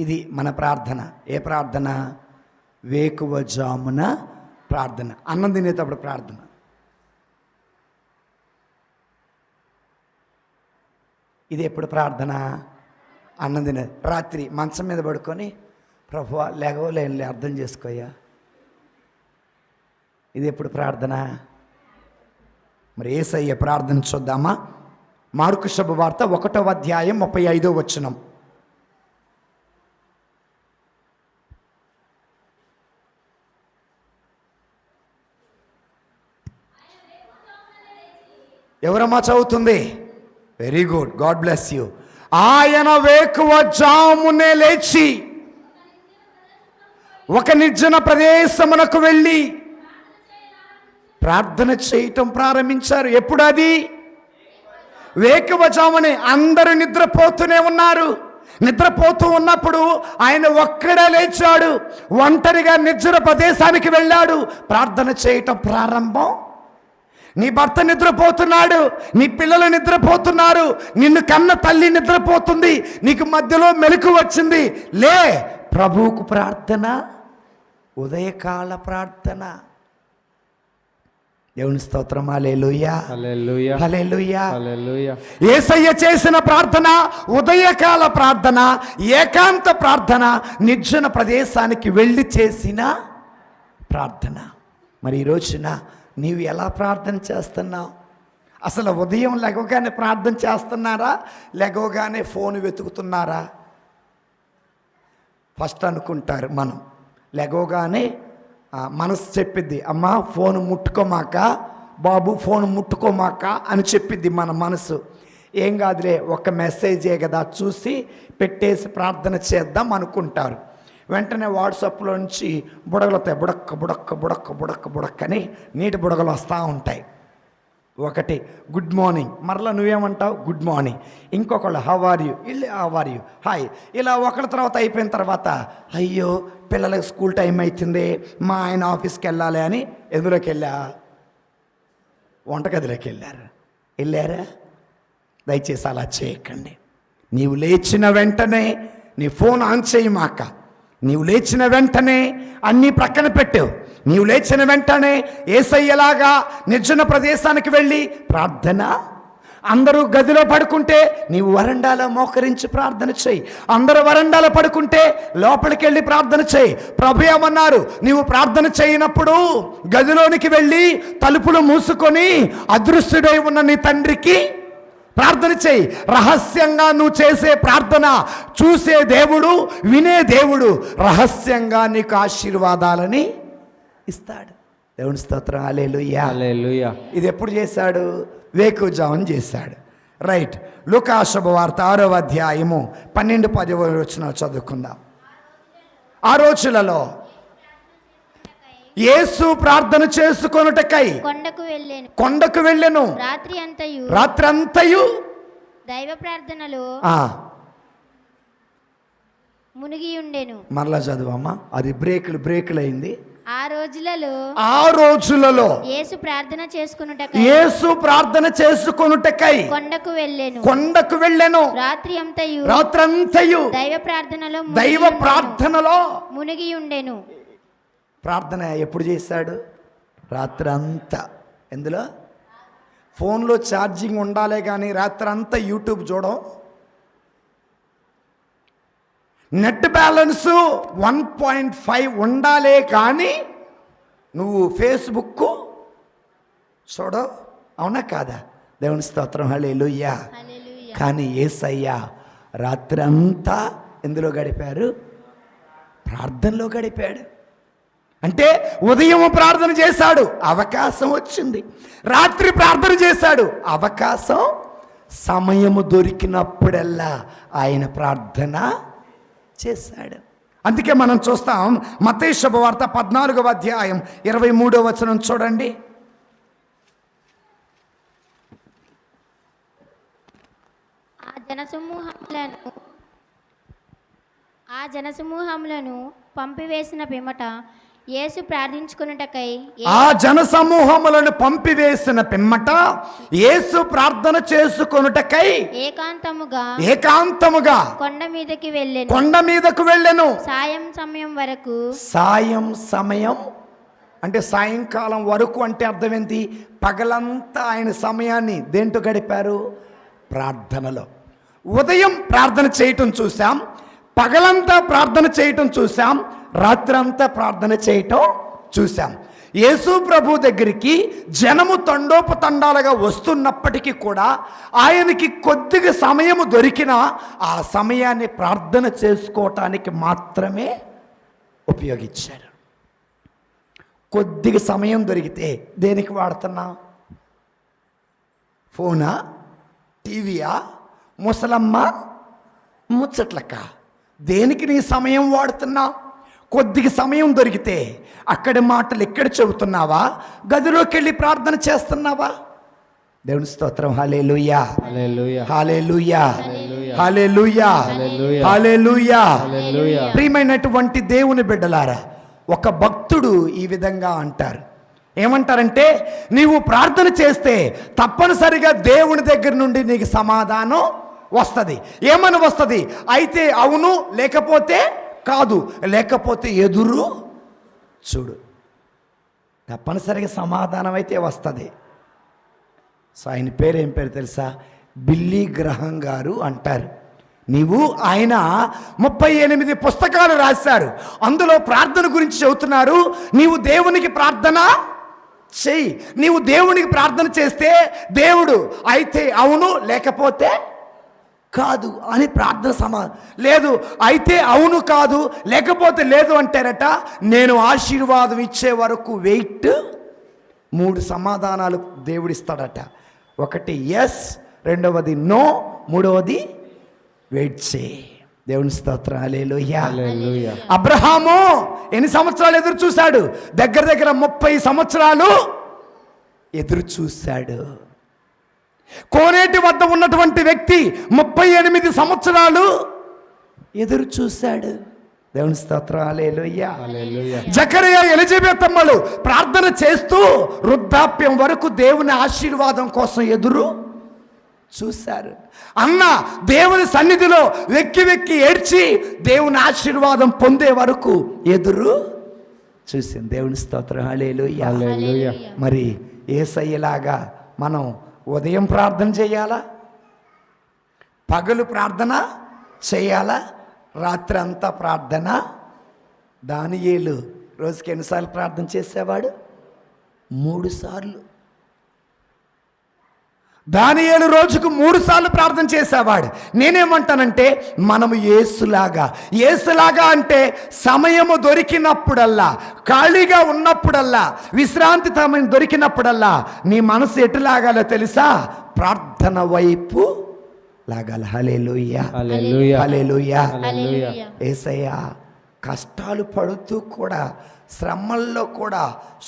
ఇది మన ప్రార్థన. ఏ ప్రార్థన? వేకువ జామున ప్రార్థన. అన్నం తినేటప్పుడు ప్రార్థన. ఇది ఎప్పుడు ప్రార్థన? అన్నం తినే రాత్రి మంచం మీద పడుకొని, ప్రభువా లేగవలేనులే, అర్థం చేసుకోయ్యా. ఇది ఎప్పుడు ప్రార్థన? మరి యేసయ్య ప్రార్థన చూద్దామా? మార్కు శుభవార్త 1వ అధ్యాయం 35వ వచనం. ఎవరమ్మా చదువుతుంది? Very good, God bless you. ఆయన వేకువ జామునే లేచి ఒక నిర్జన ప్రదేశమునకు వెళ్ళి ప్రార్థన చేయటం ప్రారంభించారు. ఎప్పుడు అది? వేకువ జామునే. అందరూ నిద్రపోతూనే ఉన్నారు. నిద్రపోతూ ఉన్నప్పుడు ఆయన ఒక్కడే లేచాడు. ఒంటరిగా నిర్జన ప్రదేశానికి వెళ్ళాడు. ప్రార్థన చేయటం ప్రారంభం. నీ భర్త నిద్రపోతున్నాడు, నీ పిల్లలు నిద్రపోతున్నారు, నిన్ను కన్న తల్లి నిద్రపోతుంది, నీకు మధ్యలో మెలకు వచ్చింది. లే, ప్రభువుకు ప్రార్థన, ఉదయకాల ప్రార్థన. దేవుని స్తోత్రం. హల్లెలూయా. హల్లెలూయా. హల్లెలూయా. హల్లెలూయా. యేసయ్య చేసిన ప్రార్థన ఉదయకాల ప్రార్థన, ఏకాంత ప్రార్థన, నిర్జన ప్రదేశానికి వెళ్ళి చేసిన ప్రార్థన. మరి ఈ రోజున నీవు ఎలా ప్రార్థన చేస్తున్నావు? అసలు ఉదయం లెగవగానే ప్రార్థన చేస్తున్నారా, లెగవగానే ఫోన్ వెతుకుతున్నారా? ఫస్ట్ అనుకుంటారు మనం లెగవగానే మనసు చెప్పిద్ది, అమ్మా ఫోన్ ముట్టుకోమాక, బాబు ఫోన్ ముట్టుకోమాక అని చెప్పిద్ది మన మనసు. ఏం కాదులే, ఒక మెసేజే కదా, చూసి పెట్టేసి ప్రార్థన చేద్దాం అనుకుంటారు. వెంటనే వాట్సాప్లో నుంచి బుడగలు వస్తాయి. బుడక్క బుడక్క బుడక్క బుడక్క బుడక్కని నీటి బుడగలు వస్తూ ఉంటాయి. ఒకటి గుడ్ మార్నింగ్, మరలా నువ్వేమంటావు? Good morning. ఇంకొకళ్ళు హౌ ఆర్ యూ, ఇల్లు హౌ ఆర్ యూ, హాయ్. ఇలా ఒకళ్ళ తర్వాత అయిపోయిన తర్వాత, అయ్యో పిల్లలకు స్కూల్ టైం అవుతుంది, మా ఆయన ఆఫీస్కి వెళ్ళాలి అని ఎందులోకి వెళ్ళా? వంటగదిలోకి వెళ్ళారా? దయచేసి అలా చేయకండి. నీవు లేచిన వెంటనే నీ ఫోన్ ఆన్ చేయమాక. నీవు లేచిన వెంటనే అన్నీ ప్రక్కన పెట్టు. నీవు లేచిన వెంటనే యేసయ్యలాగా నిర్జన ప్రదేశానికి వెళ్ళి ప్రార్థన. అందరూ గదిలో పడుకుంటే నీవు వరండాలో మోకరించి ప్రార్థన చేయి. అందరూ వరండాలో పడుకుంటే లోపలికి వెళ్ళి ప్రార్థన చేయి. ప్రభు ఏమన్నారు? నీవు ప్రార్థన చేయనప్పుడు గదిలోనికి వెళ్ళి తలుపులు మూసుకొని అదృశ్యుడై ఉన్న నీ తండ్రికి ప్రార్థన చేయి. రహస్యంగా నువ్వు చేసే ప్రార్థన చూసే దేవుడు, వినే దేవుడు రహస్యంగా నీకు ఆశీర్వాదాలని ఇస్తాడు. దేవుని స్తోత్రం. హల్లెలూయా. హల్లెలూయా. ఇది ఎప్పుడు చేశాడు? వేకువజామున చేశాడు. రైట్. లూకా శుభవార్త 6వ అధ్యాయము 12-10 చదువుకుందాం. ఆ రోజులలో యేసు ప్రార్థన చేసుకొనుటకై కొండకు వెళ్ళెను. రాత్రంతయు దైవ ప్రార్థనలో మునిగి ఉండెను. మరలా చదువమ్మా. అది బ్రేకులు అయింది. ఆ రోజులలో యేసు ప్రార్థన చేసుకొనుటకై కొండకు వెళ్ళెను. రాత్రంతయు దైవ ప్రార్థనలో మునిగి ఉండెను. ప్రార్థన ఎప్పుడు చేశాడు? రాత్రంతా. ఎందులో? ఫోన్లో ఛార్జింగ్ ఉండాలే కానీ రాత్రంతా యూట్యూబ్ చూడం. నెట్ బ్యాలెన్స్ 1.5 ఉండాలే కానీ నువ్వు ఫేస్బుక్ చూడవు. అవునా కాదా? దేవుని స్తోత్రం. హల్లెలూయా. కానీ యేసయ్య రాత్రంతా ఎందులో గడిపారు? ప్రార్థనలో గడిపాడు. అంటే ఉదయం ప్రార్థన చేశాడు, అవకాశం వచ్చింది. రాత్రి ప్రార్థన చేశాడు, అవకాశం, సమయము దొరికినప్పుడల్లా ఆయన ప్రార్థన చేశాడు. అందుకే మనం చూస్తాం మత్తయి శుభవార్త 14వ అధ్యాయం 23వ వచనం చూడండి. ఆ జనసమూహములను పంపివేసిన పిమ్మట యేసు ప్రార్థించుకొనుటకై ఆ జనసమూహములను పంపివేసిన పిమ్మట యేసు ప్రార్థన చేసుకొనుటకై ఏకాంతముగా కొండ మీదకు వెళ్ళెను. సాయం సమయం అంటే సాయంకాలం వరకు అంటే అర్థం ఏంటి? పగలంతా ఆయన సమయాన్ని దేంట్లో గడిపారు? ప్రార్థనలో. ఉదయం ప్రార్థన చేయటం చూసాం, పగలంతా ప్రార్థన చేయటం చూసాం, రాత్రంతా ప్రార్థన చేయటం చూసాం. యేసు ప్రభు దగ్గరికి జనము తండోపతండాలుగా వస్తున్నప్పటికీ కూడా ఆయనకి కొద్దిగా సమయము దొరికినా ఆ సమయాన్ని ప్రార్థన చేసుకోవటానికి మాత్రమే ఉపయోగించారు. కొద్దిగా సమయం దొరికితే దేనికి వాడుతున్నా? ఫోనా, టీవీయా, ముసలమ్మ ముచ్చట్లక్క? దేనికి నీ సమయం వాడుతున్నావు? కొద్దిగా సమయం దొరికితే అక్కడి మాటలు ఎక్కడ చెబుతున్నావా? గదిలోకి వెళ్ళి ప్రార్థన చేస్తున్నావా? దేవుని స్తోత్రం. హల్లెలూయా. హల్లెలూయా. హల్లెలూయా. హల్లెలూయా. ప్రియమైనటువంటి దేవుని బిడ్డలారా, ఒక భక్తుడు ఈ విధంగా అంటారు. ఏమంటారంటే, నీవు ప్రార్థన చేస్తే తప్పనిసరిగా దేవుని దగ్గర నుండి నీకు సమాధానం వస్తుంది. ఏమని వస్తుంది? అయితే అవును, లేకపోతే కాదు, లేకపోతే ఎదురు చూడు. తప్పనిసరిగా సమాధానం అయితే వస్తుంది. సో ఆయన పేరు ఏం పేరు తెలుసా? బిల్లీ గ్రహం గారు అంటారు. ఆయన 38 పుస్తకాలు రాశారు. అందులో ప్రార్థన గురించి చెబుతున్నారు. నీవు దేవునికి ప్రార్థన చెయ్యి. నీవు దేవునికి ప్రార్థన చేస్తే దేవుడు అయితే అవును, లేకపోతే కాదు అని ప్రార్థన లేదు, అయితే అవును కాదు, లేకపోతే లేదు అంటారట. నేను ఆశీర్వాదం ఇచ్చే వరకు వెయిట్. 3 సమాధానాలు దేవుడిస్తాడట. ఒకటి ఎస్, రెండవది నో, మూడవది వెయిట్ చేయి. దేవుని స్తోత్రం. హల్లెలూయా. అబ్రహాము ఎన్ని సంవత్సరాలు ఎదురు చూశాడు? దగ్గర 30 సంవత్సరాలు ఎదురు చూశాడు. కోనేటి వద్ద ఉన్నటువంటి వ్యక్తి 38 సంవత్సరాలు ఎదురు చూశాడు. దేవుని స్తోత్రం. హల్లెలూయా. జకరియా, ఎలిజబెత్ అమ్మలు ప్రార్థన చేస్తూ వృద్ధాప్యం వరకు దేవుని ఆశీర్వాదం కోసం ఎదురు చూశారు. అన్న దేవుని సన్నిధిలో వెక్కి వెక్కి ఏడ్చి దేవుని ఆశీర్వాదం పొందే వరకు ఎదురు చూసింది. దేవుని స్తోత్రం. హల్లెలూయా. హల్లెలూయా. మరి యేసయ్యలాగా మనం ఉదయం ప్రార్థన చేయాలా, పగలు ప్రార్థన చేయాలా, రాత్రి అంతా ప్రార్థన. దానియేలు రోజుకి ఎన్నిసార్లు ప్రార్థన చేసేవాడు? 3 సార్లు. దానియేలు రోజుకు 3 సార్లు ప్రార్థన చేసేవాడు. నేనేమంటానంటే మనము యేసులాగా అంటే సమయము దొరికినప్పుడల్లా, ఖాళీగా ఉన్నప్పుడల్లా, విశ్రాంతి సమయం దొరికినప్పుడల్లా నీ మనసు ఎటు లాగాలో తెలుసా? ప్రార్థన వైపు లాగాలి. హల్లెలూయా. హల్లెలూయా. హల్లెలూయా. హల్లెలూయా. యేసయ్య కష్టాలు పడుతూ కూడా, శ్రమల్లో కూడా,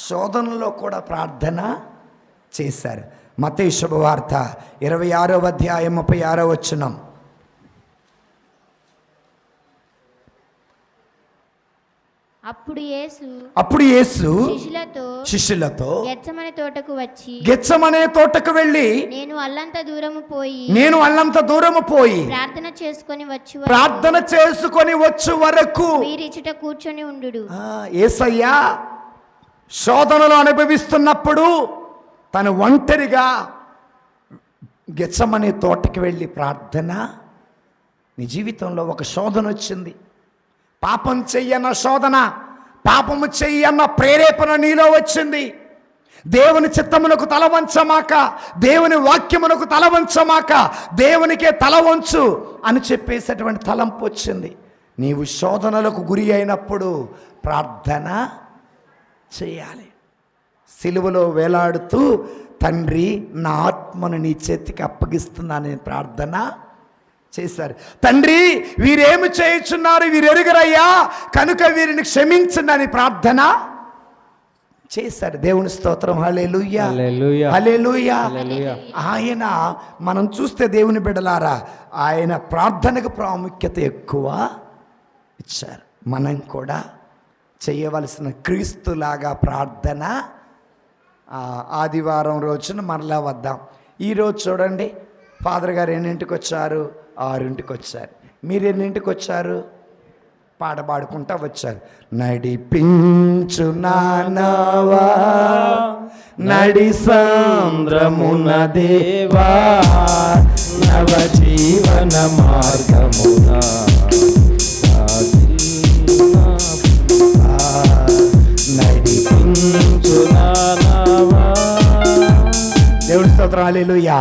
శోధనలో కూడా ప్రార్థన చేశారు. మత్తయి శుభవార్త 26వ అధ్యాయం 36వ వచనం. అప్పుడు యేసు శిష్యులతో గెత్సెమనే తోటకు వెళ్ళి నేను అల్లంత దూరము పోయి ప్రార్థన చేసుకొని వచ్చు వరకు మీరిచ్చట కూర్చొని ఉండు. యేసయ్య శోధనలు అనుభవిస్తున్నప్పుడు తను ఒంటరిగా గెత్సెమనే తోటకి వెళ్ళి ప్రార్థన. నీ జీవితంలో ఒక శోధన వచ్చింది. పాపం చెయ్యన్న శోధన, పాపము చెయ్యన్న ప్రేరేపణ నీలో వచ్చింది. దేవుని చిత్తమునకు తల వంచమాక, దేవుని వాక్యమునకు తల వంచమాక, దేవునికే తల వంచు అని చెప్పేసేటువంటి తలంపు వచ్చింది. నీవు శోధనలకు గురి అయినప్పుడు ప్రార్థన చేయాలి. సిలువలో వేలాడుతూ తండ్రి నా ఆత్మను నీ చేతికి అప్పగిస్తున్నానని ప్రార్థన చేశారు. తండ్రి వీరేమి చేయుచున్నారు, వీరు ఎరుగరయ్యా, కనుక వీరిని క్షమించండి అని ప్రార్థన చేశారు. దేవుని స్తోత్రం. హల్లెలూయా. హల్లెలూయా. ఆయన మనం చూస్తే దేవుని బిడ్డలారా, ఆయన ప్రార్థనకు ప్రాముఖ్యత ఎక్కువ ఇచ్చారు. మనం కూడా చేయవలసిన క్రీస్తులాగా ప్రార్థన. ఆదివారం రోజున మరలా వద్దాం. ఈరోజు చూడండి, ఫాదర్ గారు ఎన్నింటికి వచ్చారు? 6ంటికి వచ్చారు. మీరు ఎన్నింటికి వచ్చారు? పాడుకుంటా వచ్చారు. నడిపించు నానవా నడి సాంద్రమున దేవా నవ జీవన మార్గమున నడిపించు నానవా. దేవుని స్తోత్రం. హల్లెలూయా.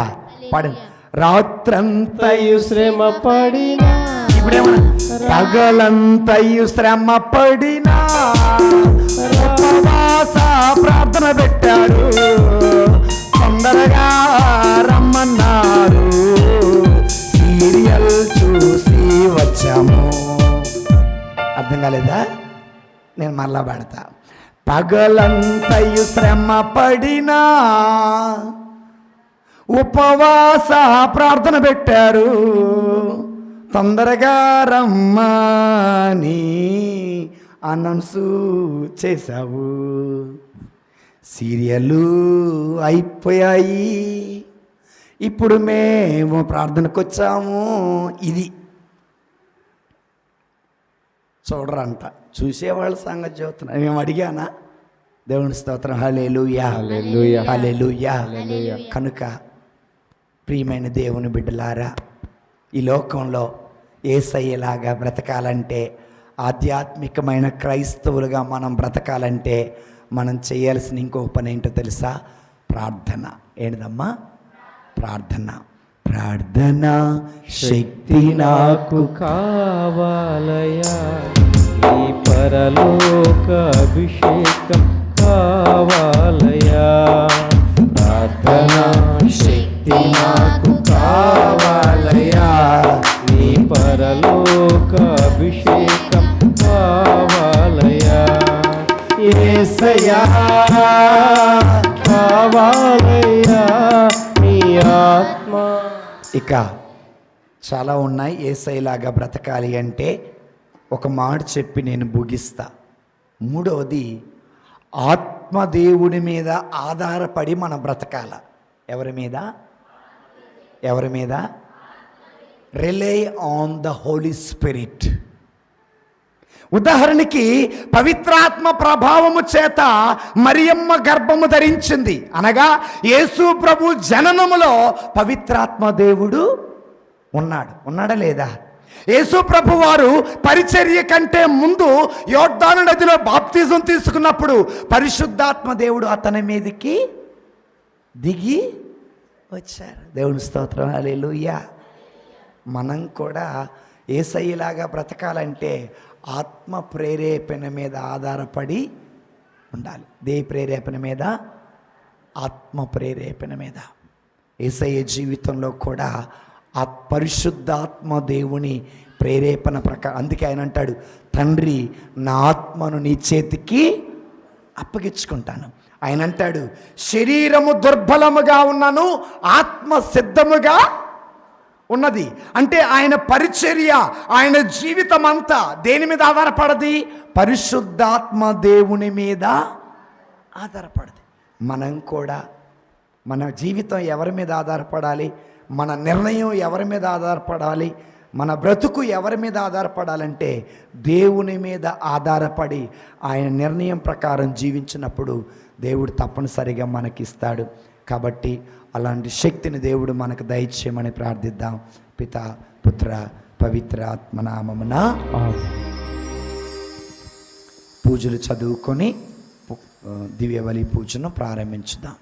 పాడండి. రాత్రంతయు శ్రమ పడినా, ఇప్పుడేమన్నా పగలంతయు శ్రమ పడినా ఉపవాస ప్రార్థన పెట్టారు, తొందరగా రమ్మన్నారు, సీరియల్ చూసి వచ్చాము. అర్థం కాలేదా? నేను మరలా పాడతా. పగలంతయు శ్రమ పడినా ఉపవాస ప్రార్థన పెట్టారు, తొందరగా రమ్మని అనౌన్సు చేశావు. సీరియలు అయిపోయాయి, ఇప్పుడు మేము ప్రార్థనకు వచ్చాము. ఇది చూడరంట, చూసేవాళ్ళ సంగతి చెబుతున్నా. మేము అడిగానా? దేవుని స్తోత్రం. హల్లెలూయా. హల్లెలూయా. హల్లెలూయా. హల్లెలూయా. కనుక ప్రియమైన దేవుని బిడ్డలారా, ఈ లోకంలో యేసయ్యలాగా బ్రతకాలంటే, ఆధ్యాత్మికమైన క్రైస్తవులుగా మనం బ్రతకాలంటే మనం చేయాల్సిన ఇంకో పని ఏంటో తెలుసా? ప్రార్థన. ఏంటిదమ్మా? ప్రార్థన. ప్రార్థన శక్తి నాకు కావాలయా, ఈ పరలోక అభిషేకం కావాలయా. ప్రార్థన శక్తి నాకు కావాలయా, ఈ పరలోక అభిషేకం కావాలయా. యేసయ్యా కావాలయా నీ ఆత్మ. ఇక చాలా ఉన్నాయి. యేసయ్యలాగా బ్రతకాలి అంటే ఒక మాట చెప్పి నేను ముగిస్తా. 3వది, ఆత్మదేవుడి మీద ఆధారపడి మనం బ్రతకాల. ఎవరి మీద? ఎవరి మీద? Rely on the Holy Spirit. ఉదాహరణకి పవిత్రాత్మ ప్రభావము చేత మరియమ్మ గర్భము ధరించింది అనగా యేసు ప్రభు జననములో పవిత్రాత్మ దేవుడు ఉన్నాడా లేదా? యేసు ప్రభు వారు పరిచర్య కంటే ముందు యోర్దాను నదిలో బాప్తిజం తీసుకున్నప్పుడు పరిశుద్ధాత్మ దేవుడు అతని మీదకి దిగి వచ్చారు. దేవుని స్తోత్రం, హల్లెలూయా. మనం కూడా యేసయ్యలాగా బ్రతకాలంటే ఆత్మ ప్రేరేపణ మీద ఆధారపడి ఉండాలి. దేని ప్రేరేపణ మీద? ఆత్మ ప్రేరేపణ మీద. యేసయ్య జీవితంలో కూడా ఆ పరిశుద్ధాత్మ దేవుని ప్రేరేపణ ప్రకారం, అందుకే ఆయన అంటాడు, తండ్రి నా ఆత్మను నీ చేతికి అప్పగించుకుంటాను. ఆయన అంటాడు, శరీరము దుర్బలముగా ఉన్నను ఆత్మ సిద్ధముగా ఉన్నది. అంటే ఆయన పరిచర్య, ఆయన జీవితం అంతా దేని మీద ఆధారపడది? పరిశుద్ధాత్మ దేవుని మీద ఆధారపడది. మనం కూడా మన జీవితం ఎవరి మీద ఆధారపడాలి? మన నిర్ణయం ఎవరి మీద ఆధారపడాలి? మన బ్రతుకు ఎవరి మీద ఆధారపడాలంటే దేవుని మీద ఆధారపడి ఆయన నిర్ణయం ప్రకారం జీవించినప్పుడు దేవుడు తప్పనిసరిగా మనకిస్తాడు. కాబట్టి అలాంటి శక్తిని దేవుడు మనకు దయచేయమని ప్రార్థిద్దాం. పితా పుత్ర పవిత్ర ఆత్మనామమున పూజలు చదువుకొని దివ్యబలి పూజను ప్రారంభించుదాం.